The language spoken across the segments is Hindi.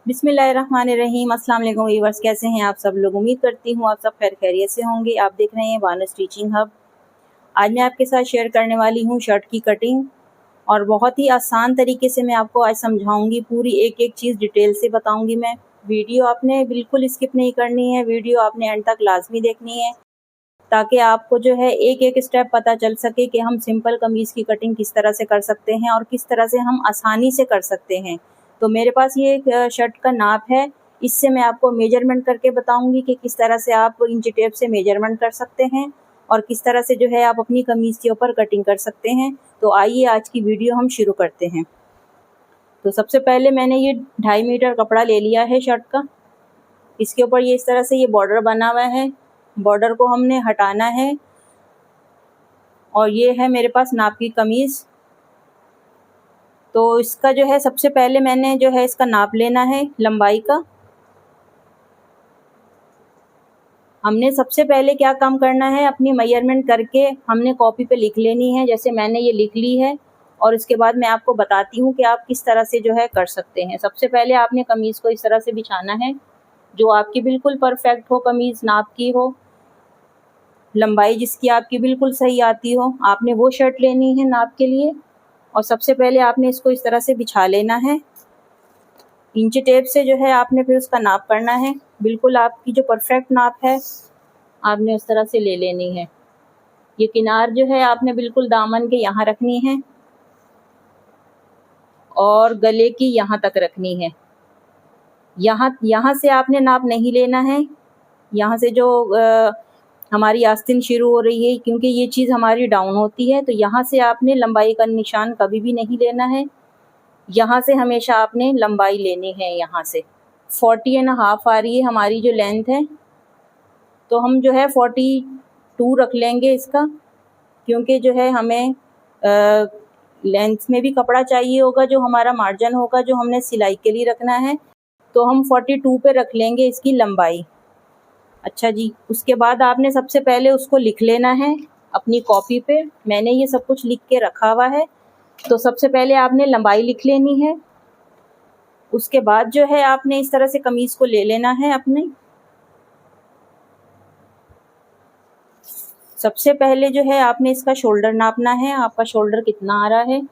बिस्मिल्लाहिर्रहमानिर्रहीम। अस्सलाम वालेकुम व्यूअर्स, कैसे हैं आप सब लोग। उम्मीद करती हूँ आप सब खैर खैरियत से होंगे। आप देख रहे हैं बानो स्टिचिंग हब। आज मैं आपके साथ शेयर करने वाली हूँ शर्ट की कटिंग, और बहुत ही आसान तरीके से मैं आपको आज समझाऊंगी। पूरी एक एक चीज़ डिटेल से बताऊंगी मैं। वीडियो आपने बिल्कुल स्किप नहीं करनी है, वीडियो आपने एंड तक लाजमी देखनी है, ताकि आपको जो है एक एक स्टेप पता चल सके कि हम सिंपल कमीज़ की कटिंग किस तरह से कर सकते हैं और किस तरह से हम आसानी से कर सकते हैं। तो मेरे पास ये एक शर्ट का नाप है, इससे मैं आपको मेजरमेंट करके बताऊंगी कि किस तरह से आप इंच टेप से मेजरमेंट कर सकते हैं और किस तरह से जो है आप अपनी कमीज़ के ऊपर कटिंग कर सकते हैं। तो आइए आज की वीडियो हम शुरू करते हैं। तो सबसे पहले मैंने ये 2.5 मीटर कपड़ा ले लिया है शर्ट का। इसके ऊपर ये इस तरह से ये बॉर्डर बना हुआ है, बॉर्डर को हमने हटाना है। और ये है मेरे पास नाप की कमीज़। तो इसका जो है सबसे पहले मैंने जो है इसका नाप लेना है लंबाई का। हमने सबसे पहले क्या काम करना है, अपनी मेजरमेंट करके हमने कॉपी पे लिख लेनी है। जैसे मैंने ये लिख ली है, और इसके बाद मैं आपको बताती हूँ कि आप किस तरह से जो है कर सकते हैं। सबसे पहले आपने कमीज़ को इस तरह से बिछाना है, जो आपकी बिल्कुल परफेक्ट हो, कमीज़ नाप की हो, लंबाई जिसकी आपकी बिल्कुल सही आती हो। आपने वो शर्ट लेनी है नाप के लिए, और सबसे पहले आपने इसको इस तरह से बिछा लेना है। इंच टेप से जो है आपने फिर उसका नाप करना है। बिल्कुल आपकी जो परफेक्ट नाप है आपने उस तरह से ले लेनी है। ये किनार जो है आपने बिल्कुल दामन के यहाँ रखनी है और गले की यहाँ तक रखनी है। यहाँ से आपने नाप नहीं लेना है। यहाँ से जो हमारी आस्तीन शुरू हो रही है, क्योंकि ये चीज़ हमारी डाउन होती है, तो यहाँ से आपने लंबाई का निशान कभी भी नहीं लेना है। यहाँ से हमेशा आपने लंबाई लेनी है। यहाँ से 40.5 आ रही है हमारी जो लेंथ है, तो हम जो है 42 रख लेंगे इसका, क्योंकि जो है हमें लेंथ में भी कपड़ा चाहिए होगा, जो हमारा मार्जिन होगा जो हमने सिलाई के लिए रखना है, तो हम 42 पे रख लेंगे इसकी लंबाई। अच्छा जी, उसके बाद आपने सबसे पहले उसको लिख लेना है अपनी कॉपी पे। मैंने ये सब कुछ लिख के रखा हुआ है। तो सबसे पहले आपने लंबाई लिख लेनी है। उसके बाद जो है आपने इस तरह से कमीज़ को ले लेना है अपने। सबसे पहले जो है आपने इसका शोल्डर नापना है, आपका शोल्डर कितना आ रहा है।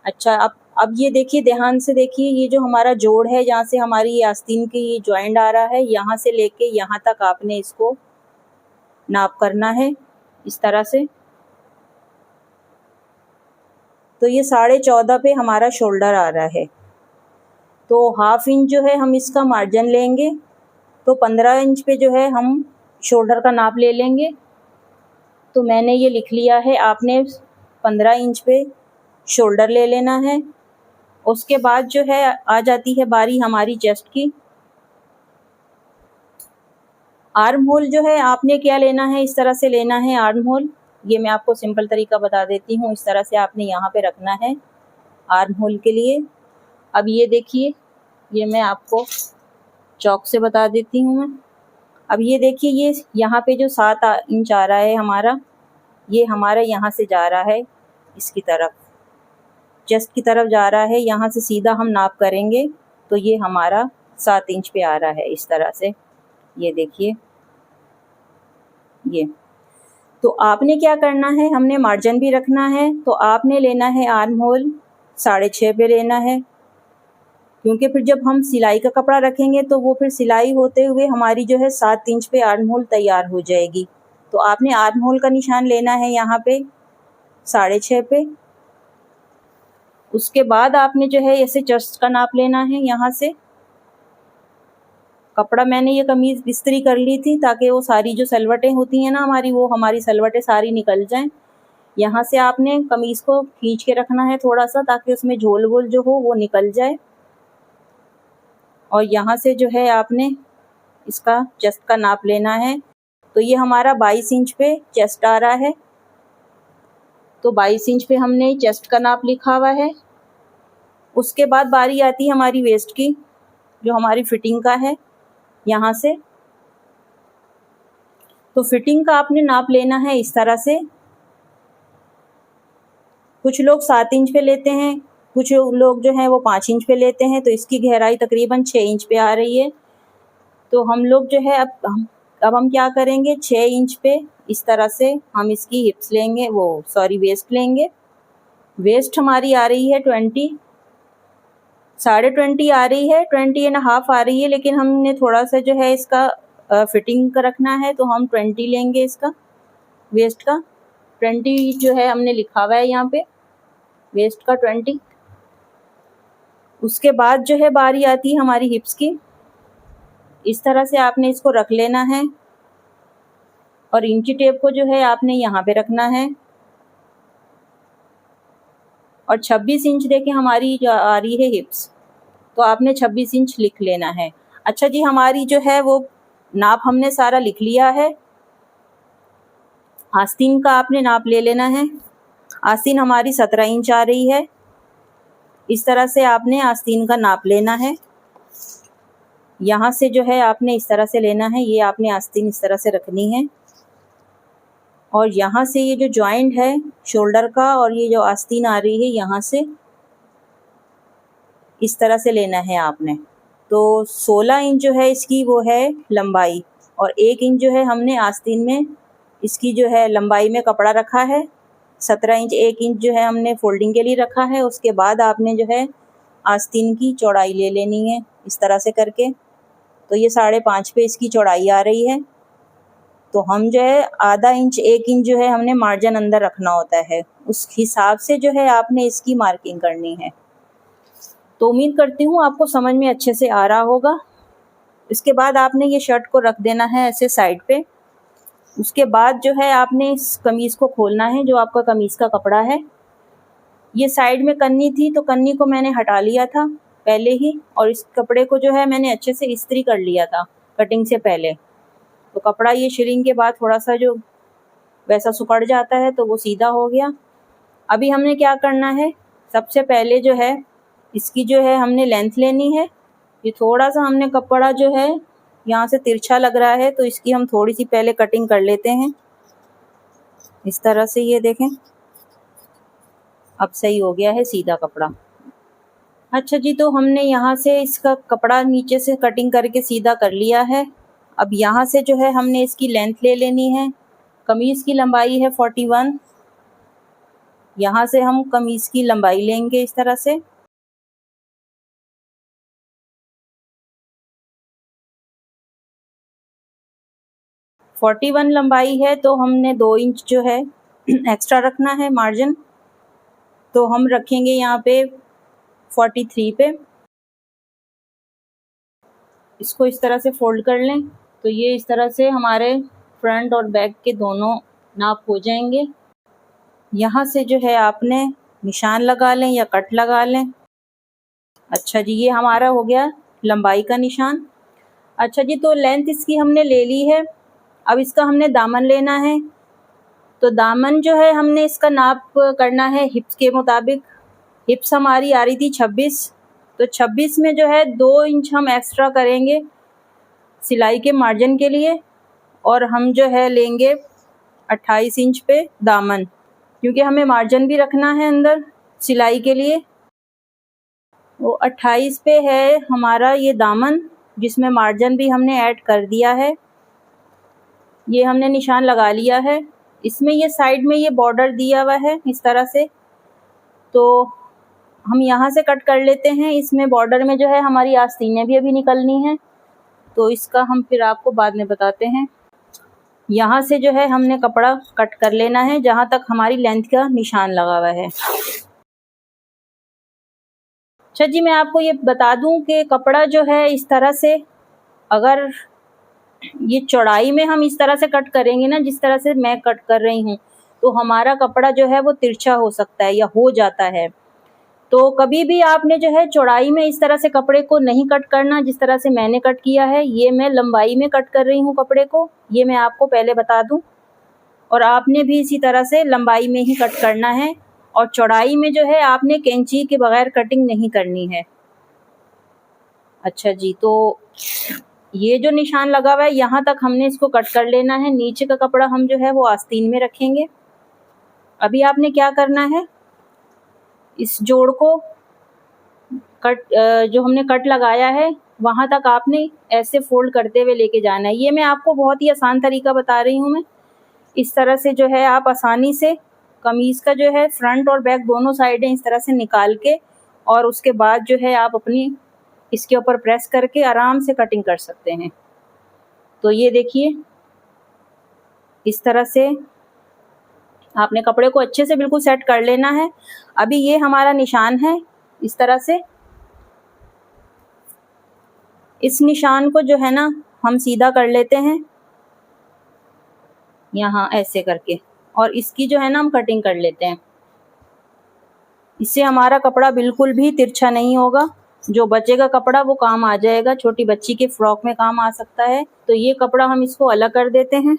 अच्छा, अब ये देखिए, ध्यान से देखिए, ये जो हमारा जोड़ है, जहाँ से हमारी ये आस्तीन की ये जॉइंट आ रहा है, यहाँ से लेके यहाँ तक आपने इसको नाप करना है इस तरह से। तो ये 14.5 पे हमारा शोल्डर आ रहा है। तो 1/2 इंच जो है हम इसका मार्जिन लेंगे, तो 15 इंच पे जो है हम शोल्डर का नाप ले लेंगे। तो मैंने ये लिख लिया है, आपने 15 इंच पे शोल्डर ले लेना है। उसके बाद जो है आ जाती है बारी हमारी चेस्ट की। आर्म होल जो है आपने क्या लेना है, इस तरह से लेना है आर्म होल। ये मैं आपको सिंपल तरीका बता देती हूँ। इस तरह से आपने यहाँ पे रखना है आर्म होल के लिए। अब ये देखिए, ये मैं आपको चौक से बता देती हूँ मैं। अब ये देखिए, ये यहाँ पे जो 7 इंच आ रहा है हमारा, ये हमारा यहाँ से जा रहा है इसकी तरफ, चेस्ट की तरफ जा रहा है। यहाँ से सीधा हम नाप करेंगे तो ये हमारा 7 इंच पे आ रहा है इस तरह से। ये देखिए ये। तो आपने क्या करना है, हमने मार्जिन भी रखना है, तो आपने लेना है आर्म होल 6.5 पे लेना है, क्योंकि फिर जब हम सिलाई का कपड़ा रखेंगे तो वो फिर सिलाई होते हुए हमारी जो है 7 इंच पे आर्म होल तैयार हो जाएगी। तो आपने आर्म होल का निशान लेना है यहाँ पे 6.5 पे। उसके बाद आपने जो है ऐसे चेस्ट का नाप लेना है। यहाँ से कपड़ा मैंने ये कमीज़ इस्त्री कर ली थी, ताकि वो सारी जो सलवटें होती हैं ना हमारी, वो हमारी सलवटें सारी निकल जाएं। यहाँ से आपने कमीज़ को खींच के रखना है थोड़ा सा, ताकि उसमें झोल वोल जो हो वो निकल जाए। और यहाँ से जो है आपने इसका चेस्ट का नाप लेना है। तो ये हमारा 22 इंच पे चेस्ट आ रहा है। तो 22 इंच पे हमने चेस्ट का नाप लिखा हुआ है। उसके बाद बारी आती है हमारी वेस्ट की, जो हमारी फिटिंग का है यहाँ से। तो फिटिंग का आपने नाप लेना है इस तरह से। कुछ लोग 7 इंच पे लेते हैं, कुछ लोग जो हैं वो 5 इंच पे लेते हैं, तो इसकी गहराई तकरीबन 6 इंच पे आ रही है। तो हम लोग जो है अब हम क्या करेंगे, 6 इंच पे इस तरह से हम इसकी हिप्स लेंगे, वेस्ट लेंगे। वेस्ट हमारी आ रही है 20, 20.5 आ रही है, 20.5 आ रही है, लेकिन हमने थोड़ा सा जो है इसका फिटिंग का रखना है, तो हम 20 लेंगे इसका वेस्ट का। 20 जो है हमने लिखा हुआ है यहाँ पे, वेस्ट का 20। उसके बाद जो है बारी आती है हमारी हिप्स की। इस तरह से आपने इसको रख लेना है और इंची टेप को जो है आपने यहाँ पे रखना है। और 26 इंच देखें हमारी जो आ रही है हिप्स, तो आपने 26 इंच लिख लेना है। अच्छा जी, हमारी जो है वो नाप हमने सारा लिख लिया है। आस्तीन का आपने नाप ले लेना है। आस्तीन हमारी 17 इंच आ रही है। इस तरह से आपने आस्तीन का नाप लेना है। यहाँ से जो है आपने इस तरह से लेना है, ये आपने आस्तीन इस तरह से रखनी है। और यहाँ से ये जो जॉइंट है शोल्डर का और ये जो आस्तीन आ रही है, यहाँ से इस तरह से लेना है आपने। तो 16 इंच जो है इसकी वो है लंबाई, और 1 इंच जो है हमने आस्तीन में इसकी जो है लंबाई में कपड़ा रखा है। 17 इंच 1 इंच जो है हमने फोल्डिंग के लिए रखा है। उसके बाद आपने जो है आस्तीन की चौड़ाई ले लेनी है इस तरह से करके। तो ये 5.5 पे इसकी चौड़ाई आ रही है। तो हम जो है आधा इंच 1 इंच जो है हमने मार्जिन अंदर रखना होता है, उस हिसाब से जो है आपने इसकी मार्किंग करनी है। तो उम्मीद करती हूँ आपको समझ में अच्छे से आ रहा होगा। इसके बाद आपने ये शर्ट को रख देना है ऐसे साइड पे। उसके बाद जो है आपने इस कमीज़ को खोलना है, जो आपका कमीज़ का कपड़ा है। ये साइड में कन्नी थी, तो कन्नी को मैंने हटा लिया था पहले ही, और इस कपड़े को जो है मैंने अच्छे से इस्त्री कर लिया था कटिंग से पहले। तो कपड़ा ये शिरिंग के बाद थोड़ा सा जो वैसा सिकुड़ जाता है, तो वो सीधा हो गया। अभी हमने क्या करना है, सबसे पहले जो है इसकी जो है हमने लेंथ लेनी है। ये थोड़ा सा हमने कपड़ा जो है यहाँ से तिरछा लग रहा है, तो इसकी हम थोड़ी सी पहले कटिंग कर लेते हैं इस तरह से। ये देखें, अब सही हो गया है सीधा कपड़ा। अच्छा जी, तो हमने यहाँ से इसका कपड़ा नीचे से कटिंग करके सीधा कर लिया है। अब यहाँ से जो है हमने इसकी लेंथ ले लेनी है। कमीज़ की लंबाई है 41। यहाँ से हम कमीज़ की लंबाई लेंगे इस तरह से। फोर्टी वन लंबाई है, तो हमने 2 इंच जो है एक्स्ट्रा रखना है मार्जिन। तो हम रखेंगे यहाँ पे 43 पे। इसको इस तरह से फोल्ड कर लें, तो ये इस तरह से हमारे फ्रंट और बैक के दोनों नाप हो जाएंगे। यहाँ से जो है आपने निशान लगा लें या कट लगा लें। अच्छा जी, ये हमारा हो गया लंबाई का निशान। अच्छा जी, तो लेंथ इसकी हमने ले ली है। अब इसका हमने दामन लेना है। तो दामन जो है हमने इसका नाप करना है हिप्स के मुताबिक। हिप्स हमारी आ रही थी 26, तो 26 में जो है 2 इंच हम एक्स्ट्रा करेंगे सिलाई के मार्जिन के लिए, और हम जो है लेंगे 28 इंच पे दामन, क्योंकि हमें मार्जिन भी रखना है अंदर सिलाई के लिए। वो 28 पे है हमारा ये दामन, जिसमें मार्जिन भी हमने ऐड कर दिया है। ये हमने निशान लगा लिया है। इसमें ये साइड में ये बॉर्डर दिया हुआ है इस तरह से, तो हम यहाँ से कट कर लेते हैं। इसमें बॉर्डर में जो है हमारी आस्तीनें भी अभी निकलनी हैं, तो इसका हम फिर आपको बाद में बताते हैं। यहाँ से जो है हमने कपड़ा कट कर लेना है जहाँ तक हमारी लेंथ का निशान लगा हुआ है। अच्छा जी, मैं आपको ये बता दूं कि कपड़ा जो है इस तरह से, अगर ये चौड़ाई में हम इस तरह से कट करेंगे ना, जिस तरह से मैं कट कर रही हूँ, तो हमारा कपड़ा जो है वो तिरछा हो सकता है या हो जाता है। तो कभी भी आपने जो है चौड़ाई में इस तरह से कपड़े को नहीं कट करना जिस तरह से मैंने कट किया है। ये मैं लंबाई में कट कर रही हूँ कपड़े को, ये मैं आपको पहले बता दूं। और आपने भी इसी तरह से लंबाई में ही कट करना है, और चौड़ाई में जो है आपने कैंची के बगैर कटिंग नहीं करनी है। अच्छा जी, तो ये जो निशान लगा हुआ है यहाँ तक हमने इसको कट कर लेना है। नीचे का कपड़ा हम जो है वो आस्तीन में रखेंगे। अभी आपने क्या करना है, इस जोड़ को जो हमने कट लगाया है वहाँ तक आपने ऐसे फोल्ड करते हुए लेके जाना है। ये मैं आपको बहुत ही आसान तरीका बता रही हूँ मैं। इस तरह से जो है आप आसानी से कमीज़ का जो है फ्रंट और बैक दोनों साइडें इस तरह से निकाल के और उसके बाद जो है आप अपनी इसके ऊपर प्रेस करके आराम से कटिंग कर सकते हैं। तो ये देखिए, इस तरह से आपने कपड़े को अच्छे से बिल्कुल सेट कर लेना है। अभी ये हमारा निशान है, इस तरह से इस निशान को जो है ना हम सीधा कर लेते हैं यहाँ ऐसे करके, और इसकी जो है ना हम कटिंग कर लेते हैं। इससे हमारा कपड़ा बिल्कुल भी तिरछा नहीं होगा। जो बचेगा कपड़ा वो काम आ जाएगा, छोटी बच्ची के फ्रॉक में काम आ सकता है। तो ये कपड़ा हम इसको अलग कर देते हैं।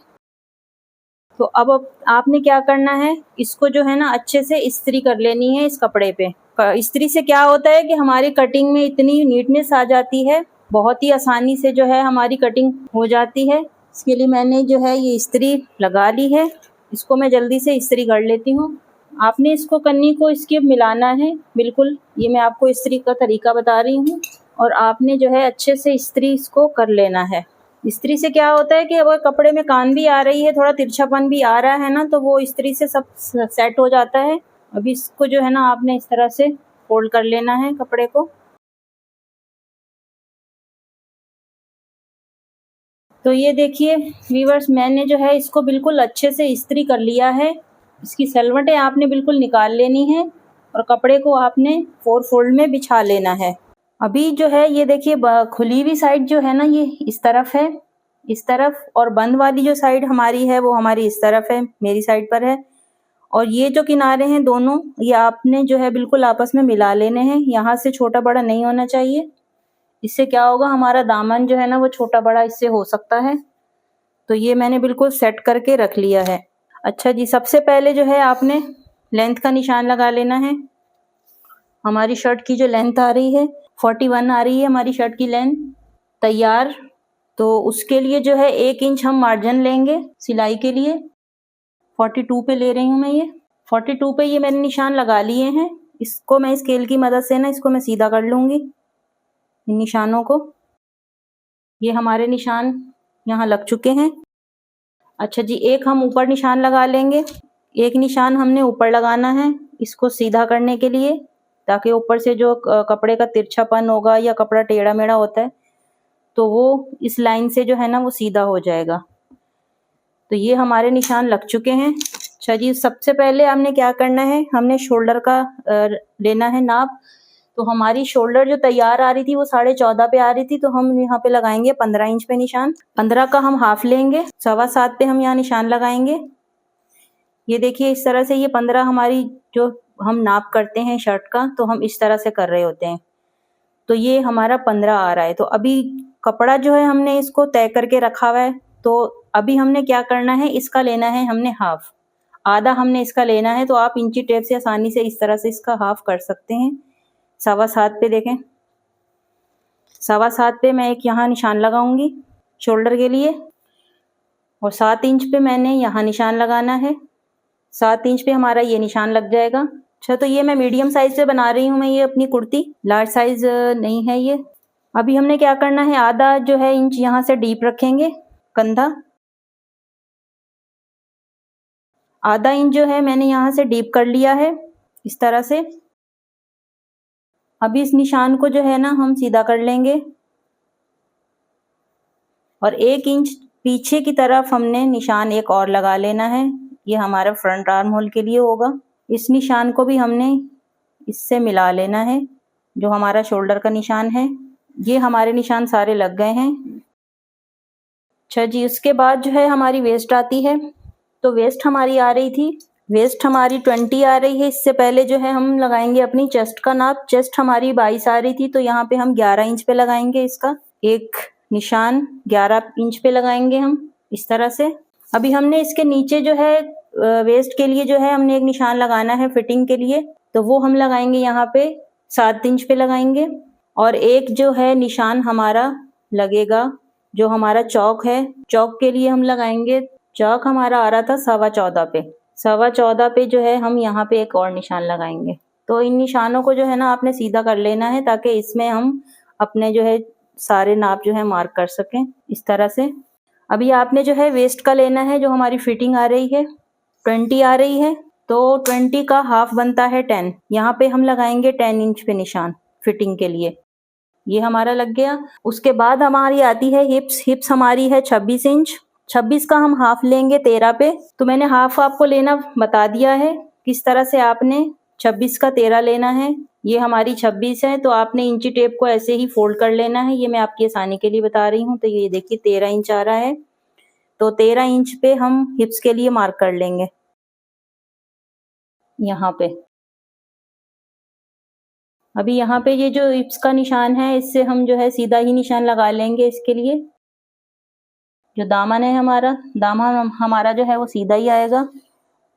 तो अब आपने क्या करना है, इसको जो है ना अच्छे से इस्त्री कर लेनी है इस कपड़े पे। इस्त्री से क्या होता है कि हमारी कटिंग में इतनी नीटनेस आ जाती है, बहुत ही आसानी से जो है हमारी कटिंग हो जाती है। इसके लिए मैंने जो है ये इस्त्री लगा ली है। इसको मैं जल्दी से इस्त्री कर लेती हूँ। आपने इसको कन्नी को इसके मिलाना है बिल्कुल, ये मैं आपको इस्त्री का तरीका बता रही हूँ। और आपने जो है अच्छे से इस्त्री इसको कर लेना है। इस्त्री से क्या होता है कि अगर कपड़े में कान भी आ रही है, थोड़ा तिरछापन भी आ रहा है ना, तो वो इस्त्री से सब सेट हो जाता है। अभी इसको जो है ना आपने इस तरह से फोल्ड कर लेना है कपड़े को। तो ये देखिए व्यूअर्स, मैंने जो है इसको बिल्कुल अच्छे से इस्त्री कर लिया है। इसकी सलवटें आपने बिल्कुल निकाल लेनी है और कपड़े को आपने 4 फोल्ड में बिछा लेना है। अभी जो है ये देखिए खुली हुई साइड जो है ना ये इस तरफ है, इस तरफ, और बंद वाली जो साइड हमारी है वो हमारी इस तरफ है, मेरी साइड पर है। और ये जो किनारे हैं दोनों, ये आपने जो है बिल्कुल आपस में मिला लेने हैं। यहाँ से छोटा बड़ा नहीं होना चाहिए। इससे क्या होगा, हमारा दामन जो है ना वो छोटा बड़ा इससे हो सकता है। तो ये मैंने बिल्कुल सेट करके रख लिया है। अच्छा जी, सबसे पहले जो है आपने लेंथ का निशान लगा लेना है। हमारी शर्ट की जो लेंथ आ रही है 41 आ रही है हमारी शर्ट की लेंथ तैयार। तो उसके लिए जो है 1 इंच हम मार्जिन लेंगे सिलाई के लिए। 42 पे ले रही हूँ मैं, ये 42 पे ये मैंने निशान लगा लिए हैं। इसको मैं स्केल की मदद से ना इसको मैं सीधा कर लूँगी, इन निशानों को। ये हमारे निशान यहाँ लग चुके हैं। अच्छा जी, एक हम ऊपर निशान लगा लेंगे। एक निशान हमने ऊपर लगाना है इसको सीधा करने के लिए, ताकि ऊपर से जो कपड़े का तिरछापन होगा या कपड़ा टेढ़ा मेढ़ा होता है तो वो इस लाइन से जो है ना वो सीधा हो जाएगा। तो ये हमारे निशान लग चुके हैं। अच्छा जी, सबसे पहले हमने क्या करना है, हमने शोल्डर का लेना है नाप। तो हमारी शोल्डर जो तैयार आ रही थी वो 14.5 पे आ रही थी, तो हम यहाँ पे लगाएंगे 15 इंच पे निशान। 15 का हम हाफ लेंगे, 7.25 पे हम यहाँ निशान लगाएंगे। ये देखिए इस तरह से ये 15 हमारी जो हम नाप करते हैं शर्ट का, तो हम इस तरह से कर रहे होते हैं। तो ये हमारा 15 आ रहा है। तो अभी कपड़ा जो है हमने इसको तय करके रखा हुआ है। तो अभी हमने क्या करना है, इसका लेना है हमने हाफ, आधा हमने इसका लेना है। तो आप इंची टेप से आसानी से इस तरह से इसका हाफ कर सकते हैं। 7.25 पे देखें, 7.25 पे मैं एक यहाँ निशान लगाऊंगी शोल्डर के लिए, और 7 इंच पे मैंने यहाँ निशान लगाना है। 7 इंच पे हमारा ये निशान लग जाएगा। अच्छा, तो ये मैं मीडियम साइज से बना रही हूँ मैं ये अपनी कुर्ती, लार्ज साइज नहीं है ये। अभी हमने क्या करना है, आधा जो है इंच यहाँ से डीप रखेंगे कंधा, आधा इंच जो है मैंने यहाँ से डीप कर लिया है इस तरह से। अभी इस निशान को जो है ना हम सीधा कर लेंगे और 1 इंच पीछे की तरफ हमने निशान एक और लगा लेना है। ये हमारा फ्रंट आर्म होल के लिए होगा। इस निशान को भी हमने इससे मिला लेना है, जो हमारा शोल्डर का निशान है। ये हमारे निशान सारे लग गए हैं। अच्छा जी, उसके बाद जो है हमारी वेस्ट आती है। तो वेस्ट हमारी आ रही थी, वेस्ट हमारी 20 आ रही है। इससे पहले जो है हम लगाएंगे अपनी चेस्ट का नाप। चेस्ट हमारी 22 आ रही थी, तो यहाँ पे हम 11 इंच पे लगाएंगे इसका एक निशान, 11 इंच पे लगाएंगे हम इस तरह से। अभी हमने इसके नीचे जो है वेस्ट के लिए जो है हमने एक निशान लगाना है फिटिंग के लिए, तो वो हम लगाएंगे यहाँ पे 7 इंच पे लगाएंगे। और एक जो है निशान हमारा लगेगा, जो हमारा चौक है, चौक के लिए हम लगाएंगे, चौक हमारा आ रहा था 14.25 पे, 14.25 पे जो है हम यहाँ पे एक और निशान लगाएंगे। तो इन निशानों को जो है ना आपने सीधा कर लेना है, ताकि इसमें हम अपने जो है सारे नाप जो है मार्क कर सकें इस तरह से। अभी आपने जो है वेस्ट का लेना है, जो हमारी फिटिंग आ रही है 20 आ रही है, तो 20 का हाफ बनता है 10। यहाँ पे हम लगाएंगे 10 इंच पे निशान फिटिंग के लिए। ये हमारा लग गया। उसके बाद हमारी आती है हिप्स। हिप्स हमारी है 26 इंच। 26 का हम हाफ लेंगे 13 पे। तो मैंने हाफ आपको लेना बता दिया है, किस तरह से आपने 26 का 13 लेना है। ये हमारी 26 है, तो आपने इंची टेप को ऐसे ही फोल्ड कर लेना है। ये मैं आपकी आसानी के लिए बता रही हूँ। तो ये देखिए 13 इंच आ रहा है, तो 13 इंच पे हम हिप्स के लिए मार्क कर लेंगे यहाँ पे। अभी यहाँ पे ये जो हिप्स का निशान है, इससे हम जो है सीधा ही निशान लगा लेंगे। इसके लिए जो दामन है हमारा, दामन हमारा जो है वो सीधा ही आएगा,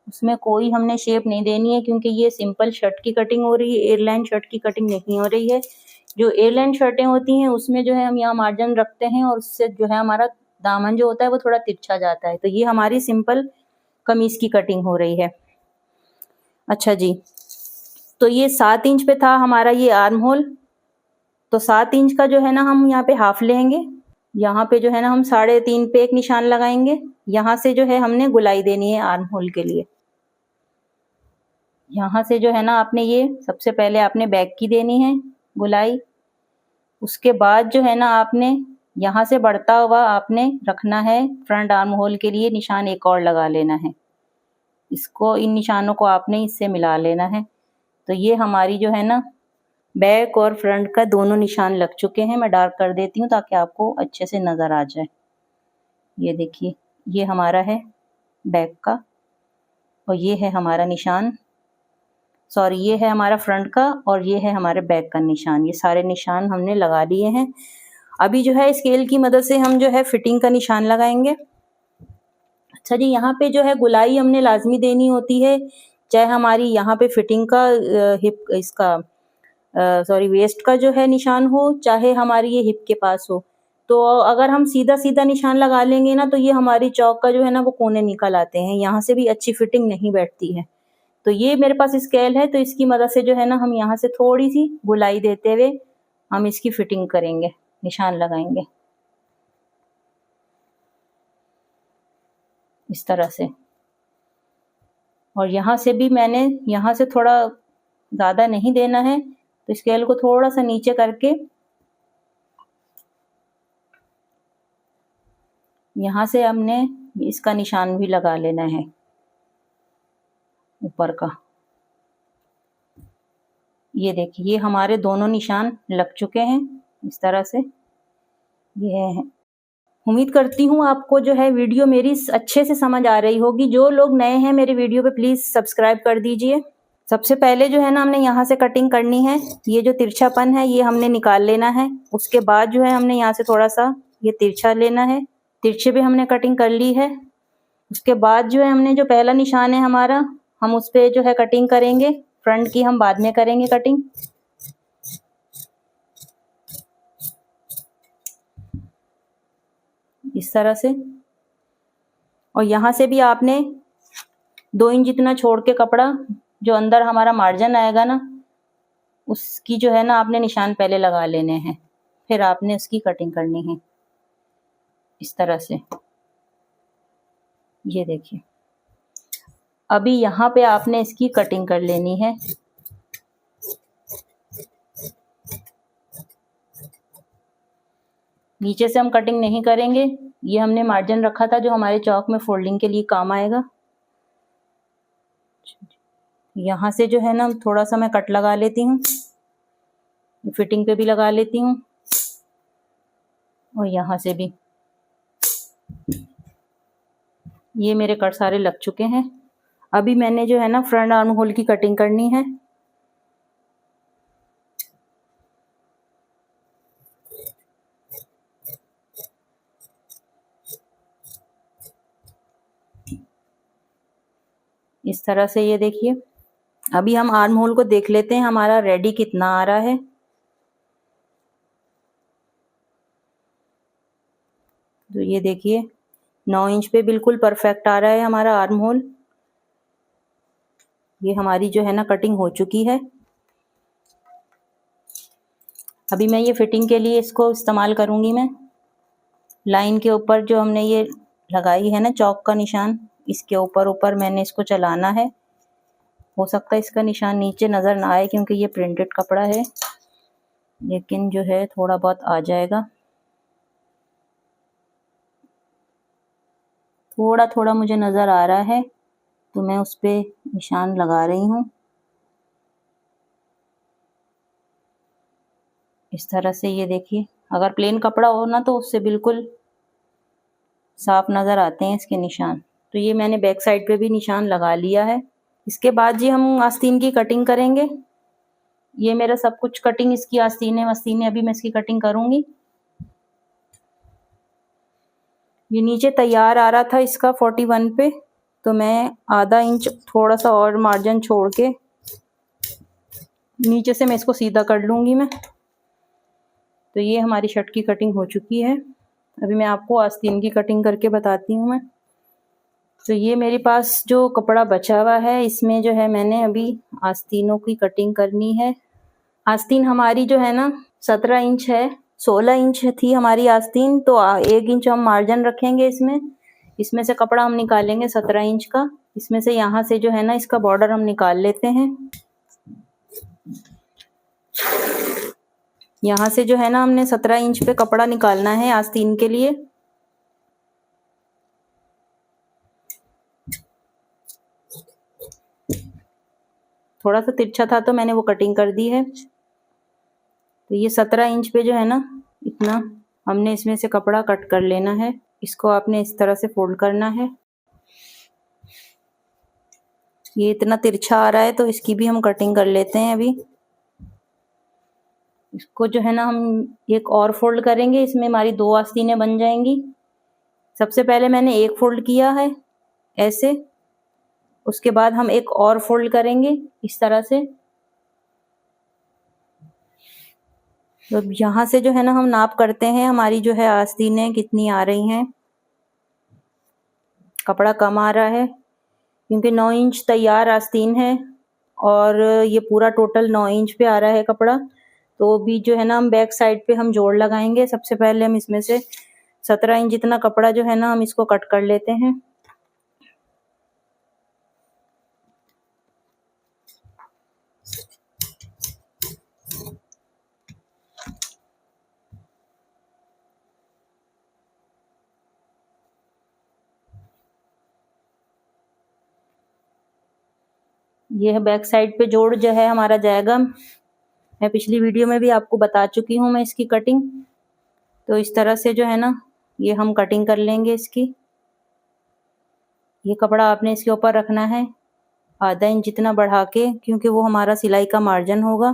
उसमें कोई हमने शेप नहीं देनी है, क्योंकि ये सिंपल शर्ट की कटिंग हो रही है, एयरलाइन शर्ट की कटिंग नहीं हो रही है। जो एयरलाइन शर्टें होती हैं उसमें जो है हम यहाँ मार्जिन रखते हैं, और उससे जो है हमारा दामन जो होता है वो थोड़ा तिरछा जाता है। तो ये हमारी सिंपल कमीज की कटिंग हो रही है। अच्छा जी, तो ये 7 इंच पे था हमारा ये आर्म होल। तो 7 इंच का जो है ना हम यहाँ पे हाफ लेंगे। यहाँ पे जो है ना हम 3.5 पे एक निशान लगाएंगे। यहाँ से जो है हमने गुलाई देनी है आर्म होल के लिए। यहाँ से जो है ना आपने ये सबसे पहले आपने बैक की देनी है गुलाई। उसके बाद जो है ना आपने यहाँ से बढ़ता हुआ आपने रखना है फ्रंट आर्म होल के लिए निशान एक और लगा लेना है। इसको, इन निशानों को आपने इससे मिला लेना है। तो ये हमारी जो है ना बैक और फ्रंट का दोनों निशान लग चुके हैं। मैं डार्क कर देती हूँ ताकि आपको अच्छे से नज़र आ जाए। ये देखिए, ये हमारा है बैक का, और ये है हमारा निशान, सॉरी ये है हमारा फ्रंट का, और ये है हमारे बैक का निशान। ये सारे निशान हमने लगा लिए हैं। अभी जो है स्केल की मदद से हम जो है फिटिंग का निशान लगाएंगे। अच्छा जी, यहाँ पे जो है गुलाई हमने लाजमी देनी होती है, चाहे हमारी यहाँ पे फिटिंग का हिप इसका सॉरी वेस्ट का जो है निशान हो, चाहे हमारी ये हिप के पास हो। तो अगर हम सीधा सीधा निशान लगा लेंगे ना, तो ये हमारी चौक का जो है ना वो कोने निकल आते हैं, यहाँ से भी अच्छी फिटिंग नहीं बैठती है। तो ये मेरे पास स्केल है, तो इसकी मदद से जो है ना हम यहाँ से थोड़ी सी गुलाई देते हुए हम इसकी फिटिंग करेंगे, निशान लगाएंगे इस तरह से। और यहाँ से भी मैंने यहाँ से थोड़ा ज़्यादा नहीं देना है, तो स्केल को थोड़ा सा नीचे करके यहाँ से हमने इसका निशान भी लगा लेना है ऊपर का। ये देखिए, ये हमारे दोनों निशान लग चुके हैं इस तरह से। ये है, उम्मीद करती हूँ आपको जो है वीडियो मेरी अच्छे से समझ आ रही होगी। जो लोग नए हैं मेरे वीडियो पे प्लीज़ सब्सक्राइब कर दीजिए। सबसे पहले जो है ना हमने यहाँ से कटिंग करनी है। ये जो तिरछापन है ये हमने निकाल लेना है। उसके बाद जो है हमने यहाँ से थोड़ा सा ये तिरछा लेना है। तिरछे पे हमने कटिंग कर ली है। उसके बाद जो है हमने जो पहला निशान है हमारा, हम उस पे जो है कटिंग करेंगे। फ्रंट की हम बाद में करेंगे कटिंग। इस तरह से। और यहाँ से भी आपने 2 इंच जितना छोड़ के कपड़ा, जो अंदर हमारा मार्जिन आएगा ना, उसकी जो है ना आपने निशान पहले लगा लेने हैं, फिर आपने उसकी कटिंग करनी है इस तरह से। ये देखिए, अभी यहाँ पे आपने इसकी कटिंग कर लेनी है। नीचे से हम कटिंग नहीं करेंगे। ये हमने मार्जिन रखा था जो हमारे चौक में फोल्डिंग के लिए काम आएगा। यहाँ से जो है ना थोड़ा सा मैं कट लगा लेती हूँ, फिटिंग पे भी लगा लेती हूँ, और यहाँ से भी। ये मेरे कट सारे लग चुके हैं। अभी मैंने जो है ना फ्रंट आर्म होल की कटिंग करनी है। इस तरह से। ये देखिए, अभी हम आर्म होल को देख लेते हैं हमारा रेडी कितना आ रहा है। तो ये देखिए 9 इंच पे बिल्कुल परफेक्ट आ रहा है हमारा आर्म होल। ये हमारी जो है ना कटिंग हो चुकी है। अभी मैं ये फिटिंग के लिए इसको इस्तेमाल करूँगी। मैं लाइन के ऊपर जो हमने ये लगाई है ना चौक का निशान, इसके ऊपर मैंने इसको चलाना है। हो सकता है इसका निशान नीचे नज़र ना आए क्योंकि ये प्रिंटेड कपड़ा है, लेकिन जो है थोड़ा बहुत आ जाएगा। थोड़ा थोड़ा मुझे नज़र आ रहा है तो मैं उस पे निशान लगा रही हूँ। इस तरह से ये देखिए, अगर प्लेन कपड़ा हो ना तो उससे बिल्कुल साफ नज़र आते हैं इसके निशान। तो ये मैंने बैक साइड पे भी निशान लगा लिया है। इसके बाद जी हम आस्तीन की कटिंग करेंगे। ये मेरा सब कुछ कटिंग इसकी आस्तीनें वस्तीनें अभी मैं इसकी कटिंग करूँगी। ये नीचे तैयार आ रहा था इसका 41 पे, तो मैं आधा इंच थोड़ा सा और मार्जिन छोड़ के नीचे से मैं इसको सीधा कर लूँगी मैं। तो ये हमारी शर्ट की कटिंग हो चुकी है। अभी मैं आपको आस्तीन की कटिंग करके बताती हूँ मैं। तो ये मेरे पास जो कपड़ा बचा हुआ है इसमें जो है मैंने अभी आस्तीनों की कटिंग करनी है। आस्तीन हमारी जो है ना 17 इंच है, 16 इंच थी हमारी आस्तीन, तो 1 इंच हम मार्जिन रखेंगे इसमें से कपड़ा हम निकालेंगे 17 इंच का। इसमें से यहाँ से जो है ना इसका बॉर्डर हम निकाल लेते हैं। यहाँ से जो है ना हमने 17 इंच पे कपड़ा निकालना है आस्तीन के लिए। थोड़ा सा तिरछा था तो मैंने वो कटिंग कर दी है। तो ये 17 इंच पे जो है ना इतना हमने इसमें से कपड़ा कट कर लेना है। इसको आपने इस तरह से फोल्ड करना है। ये इतना तिरछा आ रहा है तो इसकी भी हम कटिंग कर लेते हैं। अभी इसको जो है ना हम एक और फोल्ड करेंगे, इसमें हमारी 2 आस्तीनें बन जाएंगी। सबसे पहले मैंने एक फोल्ड किया है ऐसे, उसके बाद हम एक और फोल्ड करेंगे इस तरह से। तो यहाँ से जो है ना हम नाप करते हैं हमारी जो है आस्तीनें कितनी आ रही हैं। कपड़ा कम आ रहा है क्योंकि 9 इंच तैयार आस्तीन है और ये पूरा टोटल 9 इंच पे आ रहा है कपड़ा। तो भी जो है ना हम बैक साइड पे हम जोड़ लगाएंगे। सबसे पहले हम इसमें से 17 इंच जितना कपड़ा जो है ना हम इसको कट कर लेते हैं। ये है बैक साइड पे जोड़ जो है हमारा जाएगा। मैं पिछली वीडियो में भी आपको बता चुकी हूँ मैं इसकी कटिंग। तो इस तरह से जो है ना ये हम कटिंग कर लेंगे इसकी। ये कपड़ा आपने इसके ऊपर रखना है आधा इंच जितना बढ़ा के, क्योंकि वो हमारा सिलाई का मार्जिन होगा।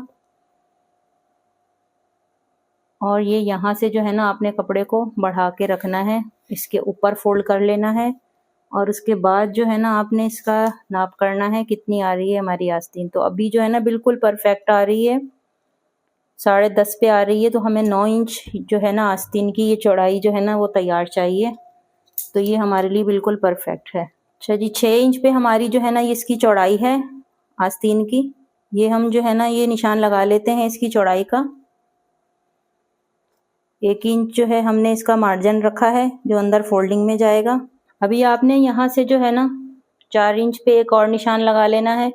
और ये यहाँ से जो है ना आपने कपड़े को बढ़ा के रखना है, इसके ऊपर फोल्ड कर लेना है। और उसके बाद जो है ना आपने इसका नाप करना है कितनी आ रही है हमारी आस्तीन। तो अभी जो है ना बिल्कुल परफेक्ट आ रही है, 10.5 पे आ रही है। तो हमें 9 इंच जो है ना आस्तीन की ये चौड़ाई जो है ना वो तैयार चाहिए। तो ये हमारे लिए बिल्कुल परफेक्ट है। अच्छा जी, 6 इंच पे हमारी जो है ना ये इसकी चौड़ाई है आस्तीन की। ये हम जो है ना ये निशान लगा लेते हैं इसकी चौड़ाई का। 1 इंच जो है हमने इसका मार्जिन रखा है जो अंदर फोल्डिंग में जाएगा। अभी आपने यहाँ से जो है ना 4 इंच पे एक और निशान लगा लेना है।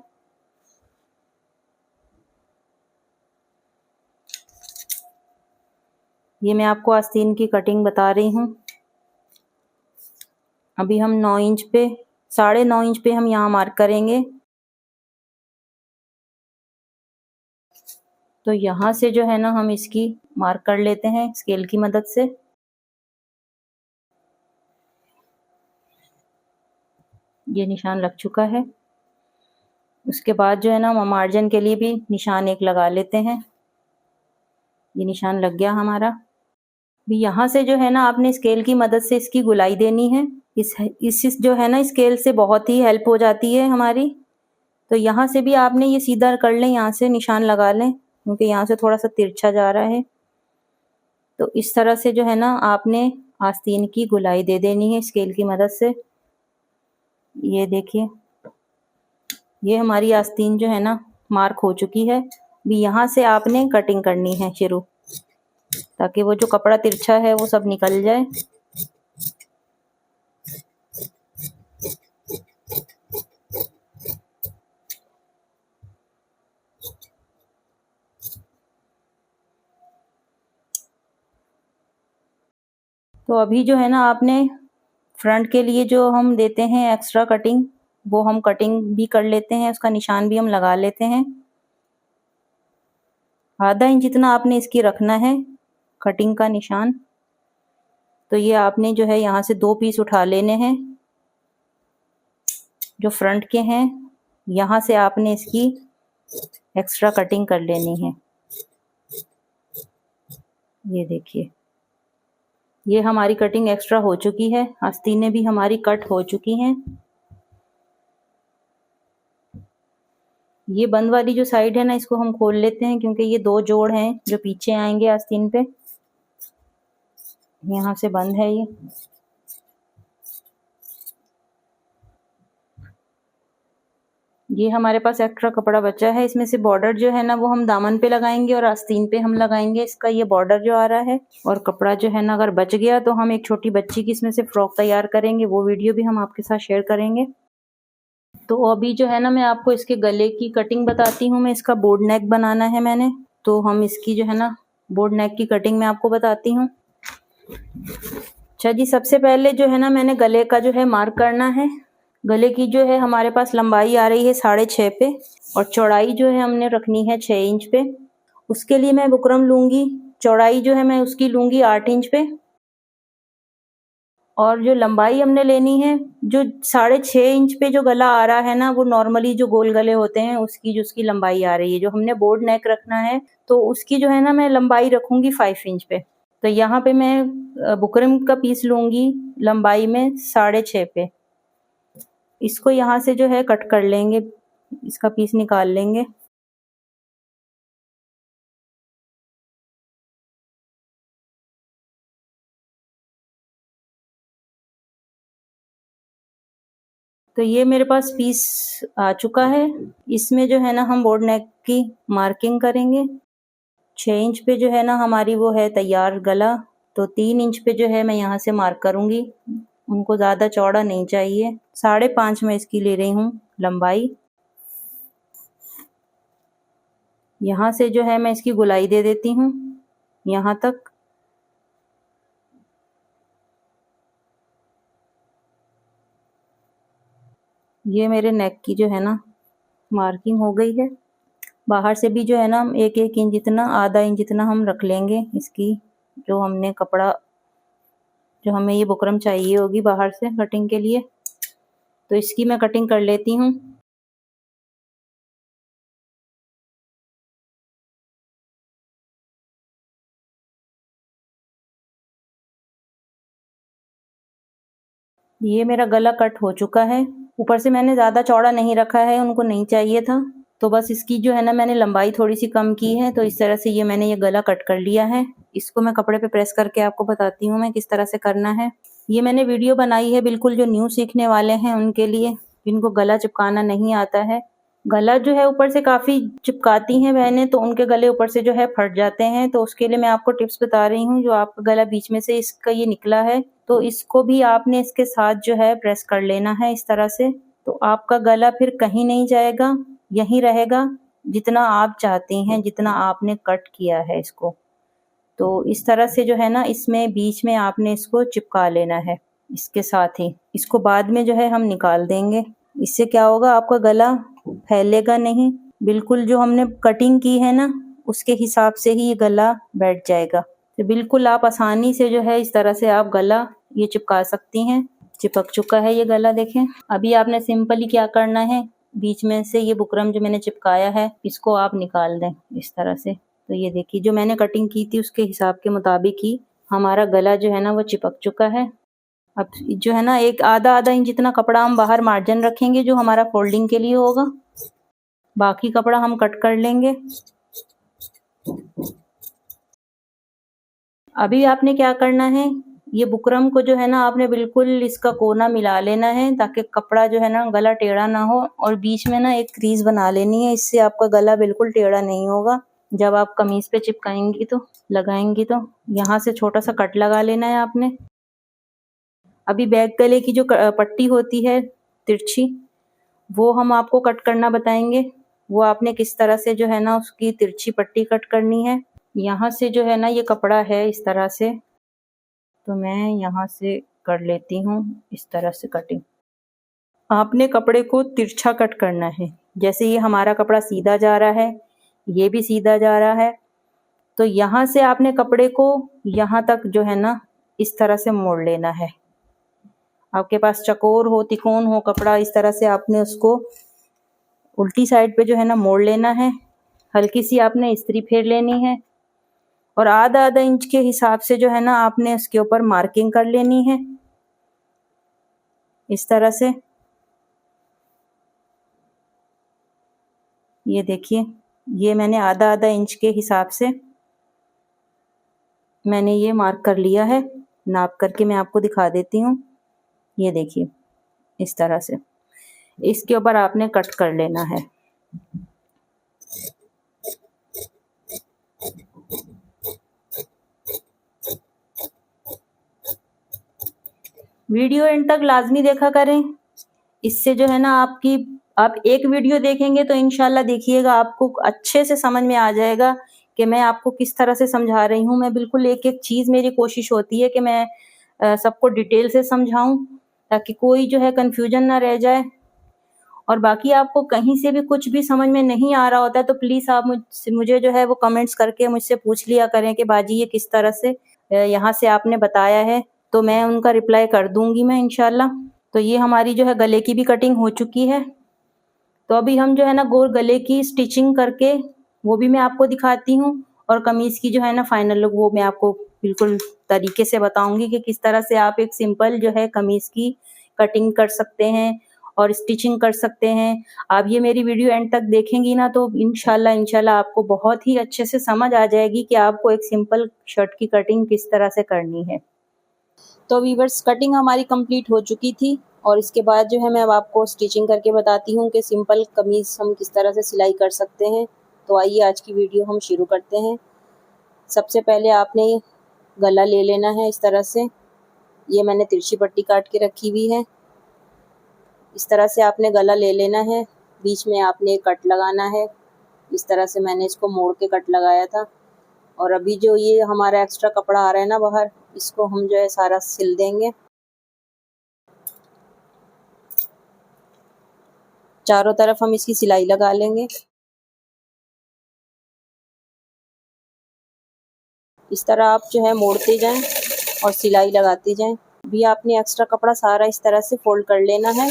ये मैं आपको आस्तीन की कटिंग बता रही हूँ। अभी हम 9 इंच पे 9.5 इंच पे हम यहाँ मार्क करेंगे। तो यहाँ से जो है ना हम इसकी मार्क कर लेते हैं स्केल की मदद से। ये निशान लग चुका है। उसके बाद जो है ना हम मार्जिन के लिए भी निशान एक लगा लेते हैं। ये निशान लग गया हमारा। भी यहाँ से जो है ना आपने स्केल की मदद से इसकी गुलाई देनी है। इस जो है ना स्केल से बहुत ही हेल्प हो जाती है हमारी। तो यहाँ से भी आपने ये सीधा कर लें, यहाँ से निशान लगा लें क्योंकि यहाँ से थोड़ा सा तिरछा जा रहा है। तो इस तरह से जो है ना आपने आस्तीन की गुलाई दे देनी है स्केल की मदद से। ये देखिए, ये हमारी आस्तीन जो है ना मार्क हो चुकी है। भी यहाँ से आपने कटिंग करनी है शुरू। ताकि वो जो कपड़ा तिरछा है वो सब निकल जाए। तो अभी जो है ना आपने फ्रंट के लिए जो हम देते हैं एक्स्ट्रा कटिंग, वो हम कटिंग भी कर लेते हैं, उसका निशान भी हम लगा लेते हैं। आधा इंच जितना आपने इसकी रखना है कटिंग का निशान। तो ये आपने जो है यहाँ से 2 पीस उठा लेने हैं जो फ्रंट के हैं, यहाँ से आपने इसकी एक्स्ट्रा कटिंग कर लेनी है। ये देखिए, ये हमारी कटिंग एक्स्ट्रा हो चुकी है, आस्तीनें भी हमारी कट हो चुकी हैं। ये बंद वाली जो साइड है ना, इसको हम खोल लेते हैं क्योंकि ये 2 जोड़ हैं जो पीछे आएंगे आस्तीन पे। यहाँ से बंद है ये हमारे पास एक्स्ट्रा कपड़ा बचा है। इसमें से बॉर्डर जो है ना वो हम दामन पे लगाएंगे और आस्तीन पे हम लगाएंगे इसका ये बॉर्डर जो आ रहा है। और कपड़ा जो है ना अगर बच गया तो हम एक छोटी बच्ची की इसमें से फ्रॉक तैयार करेंगे, वो वीडियो भी हम आपके साथ शेयर करेंगे। तो अभी जो है ना मैं आपको इसके गले की कटिंग बताती हूँ। मैं इसका बोर्ड नेक बनाना है मैंने, तो हम इसकी जो है ना बोर्ड नेक की कटिंग मैं आपको बताती हूँ। अच्छा जी, सबसे पहले जो है ना मैंने गले का जो है मार्क करना है। गले की जो है हमारे पास लंबाई आ रही है 6.5 पे और चौड़ाई जो है हमने रखनी है 6 इंच पे। उसके लिए मैं बुकरम लूंगी, चौड़ाई जो है मैं उसकी लूंगी 8 इंच पे और जो लंबाई हमने लेनी है, जो 6.5 इंच पे जो गला आ रहा है ना, वो नॉर्मली जो गोल गले होते हैं उसकी जो उसकी लंबाई आ रही है। जो हमने बोर्ड नेक रखना है तो उसकी जो है ना मैं लंबाई रखूंगी 5 इंच पे। तो यहाँ पे मैं बुकरम का पीस लूंगी लंबाई में 6.5 पे। इसको यहाँ से जो है कट कर लेंगे, इसका पीस निकाल लेंगे। तो ये मेरे पास पीस आ चुका है। इसमें जो है ना हम बोर्ड नेक की मार्किंग करेंगे। 6 इंच पे जो है ना हमारी वो है तैयार गला, तो 3 इंच पे जो है मैं यहाँ से मार्क करूंगी। उनको ज़्यादा चौड़ा नहीं चाहिए। 5.5 मैं इसकी ले रही हूँ लंबाई। यहाँ से जो है मैं इसकी गोलाई दे देती हूँ यहाँ तक। ये मेरे नेक की जो है ना मार्किंग हो गई है। बाहर से भी जो है ना हम 1-1 इंच जितना, आधा इंच जितना हम रख लेंगे इसकी, जो हमने कपड़ा जो हमें ये बुकरम चाहिए होगी बाहर से कटिंग के लिए। तो इसकी मैं कटिंग कर लेती हूँ। ये मेरा गला कट हो चुका है। ऊपर से मैंने ज़्यादा चौड़ा नहीं रखा है, उनको नहीं चाहिए था, तो बस इसकी जो है ना मैंने लंबाई थोड़ी सी कम की है। तो इस तरह से ये मैंने ये गला कट कर लिया है। इसको मैं कपड़े पे प्रेस करके आपको बताती हूँ मैं किस तरह से करना है। ये मैंने वीडियो बनाई है बिल्कुल जो न्यू सीखने वाले हैं उनके लिए, जिनको गला चिपकाना नहीं आता है। गला जो है ऊपर से काफ़ी चिपकाती हैं बहनें, तो उनके गले ऊपर से जो है फट जाते हैं। तो उसके लिए मैं आपको टिप्स बता रही हूँ। जो आपका गला बीच में से इसका ये निकला है, तो इसको भी आपने इसके साथ जो है प्रेस कर लेना है इस तरह से। तो आपका गला फिर कहीं नहीं जाएगा, यहीं रहेगा जितना आप चाहती हैं, जितना आपने कट किया है इसको। तो इस तरह से जो है ना इसमें बीच में आपने इसको चिपका लेना है इसके साथ ही। इसको बाद में जो है हम निकाल देंगे। इससे क्या होगा, आपका गला फैलेगा नहीं, बिल्कुल जो हमने कटिंग की है ना उसके हिसाब से ही ये गला बैठ जाएगा। तो बिल्कुल आप आसानी से जो है इस तरह से आप गला ये चिपका सकती हैं। चिपक चुका है ये गला, देखें। अभी आपने सिंपली क्या करना है, बीच में से ये बुकरम जो मैंने चिपकाया है इसको आप निकाल दें इस तरह से। तो ये देखिए, जो मैंने कटिंग की थी उसके हिसाब के मुताबिक ही हमारा गला जो है ना वो चिपक चुका है। अब जो है ना एक आधा इंच जितना कपड़ा हम बाहर मार्जिन रखेंगे जो हमारा फोल्डिंग के लिए होगा। बाकी कपड़ा हम कट कर लेंगे। अभी आपने क्या करना है, ये बुकरम को जो है ना आपने बिल्कुल इसका कोना मिला लेना है ताकि कपड़ा जो है ना गला टेढ़ा ना हो, और बीच में ना एक क्रीज बना लेनी है, इससे आपका गला बिल्कुल टेढ़ा नहीं होगा। जब आप कमीज पे चिपकाएंगी तो लगाएंगी तो यहाँ से छोटा सा कट लगा लेना है आपने। अभी बैक गले की जो पट्टी होती है तिरछी, वो हम आपको कट करना बताएंगे। वो आपने किस तरह से जो है ना उसकी तिरछी पट्टी कट करनी है। यहाँ से जो है ना ये कपड़ा है इस तरह से, तो मैं यहाँ से कर लेती हूँ इस तरह से कटिंग। आपने कपड़े को तिरछा कट करना है। जैसे ये हमारा कपड़ा सीधा जा रहा है, ये भी सीधा जा रहा है, तो यहाँ से आपने कपड़े को यहाँ तक जो है ना इस तरह से मोड़ लेना है। आपके पास चकोर हो, तिकोन हो कपड़ा, इस तरह से आपने उसको उल्टी साइड पे जो है ना मोड़ लेना है। हल्की सी आपने इस्त्री फेर लेनी है और आधा आधा इंच के हिसाब से जो है ना आपने उसके ऊपर मार्किंग कर लेनी है इस तरह से। ये देखिए, ये मैंने आधा आधा इंच के हिसाब से मैंने ये मार्क कर लिया है। नाप करके मैं आपको दिखा देती हूँ। ये देखिए इस तरह से इसके ऊपर आपने कट कर लेना है। वीडियो एंड तक लाजमी देखा करें। इससे जो है ना आप एक वीडियो देखेंगे तो इंशाल्लाह देखिएगा आपको अच्छे से समझ में आ जाएगा कि मैं आपको किस तरह से समझा रही हूँ। मैं बिल्कुल एक एक चीज़, मेरी कोशिश होती है कि मैं सबको डिटेल से समझाऊं ताकि कोई जो है कंफ्यूजन ना रह जाए। और बाकी आपको कहीं से भी कुछ भी समझ में नहीं आ रहा होता है तो प्लीज़ आप मुझे जो है वो कमेंट्स करके मुझसे पूछ लिया करें कि बाजी ये किस तरह से यहाँ से आपने बताया है, तो मैं उनका रिप्लाई कर दूंगी मैं इंशाल्लाह। तो ये हमारी जो है गले की भी कटिंग हो चुकी है। तो अभी हम जो है ना गोल गले की स्टिचिंग करके वो भी मैं आपको दिखाती हूँ और कमीज की जो है ना फाइनल लुक वो मैं आपको बिल्कुल तरीके से बताऊंगी कि किस तरह से आप एक सिंपल जो है कमीज की कटिंग कर सकते हैं और स्टिचिंग कर सकते हैं। आप ये मेरी वीडियो एंड तक देखेंगी ना तो इंशाल्लाह आपको बहुत ही अच्छे से समझ आ जाएगी कि आपको एक सिंपल शर्ट की कटिंग किस तरह से करनी है। तो वीवर्स, कटिंग हमारी कंप्लीट हो चुकी थी और इसके बाद जो है मैं अब आपको स्टिचिंग करके बताती हूँ कि सिंपल कमीज़ हम किस तरह से सिलाई कर सकते हैं। तो आइए आज की वीडियो हम शुरू करते हैं। सबसे पहले आपने गला ले लेना है इस तरह से। ये मैंने तिरछी पट्टी काट के रखी हुई है। इस तरह से आपने गला ले लेना है। बीच में आपने कट लगाना है। इस तरह से मैंने इसको मोड़ के कट लगाया था। और अभी जो ये हमारा एक्स्ट्रा कपड़ा आ रहा है ना बाहर, इसको हम जो है सारा सिल देंगे। चारों तरफ हम इसकी सिलाई लगा लेंगे। इस तरह आप जो है मोड़ते जाएं और सिलाई लगाते जाएं। भी आपने एक्स्ट्रा कपड़ा सारा इस तरह से फोल्ड कर लेना है।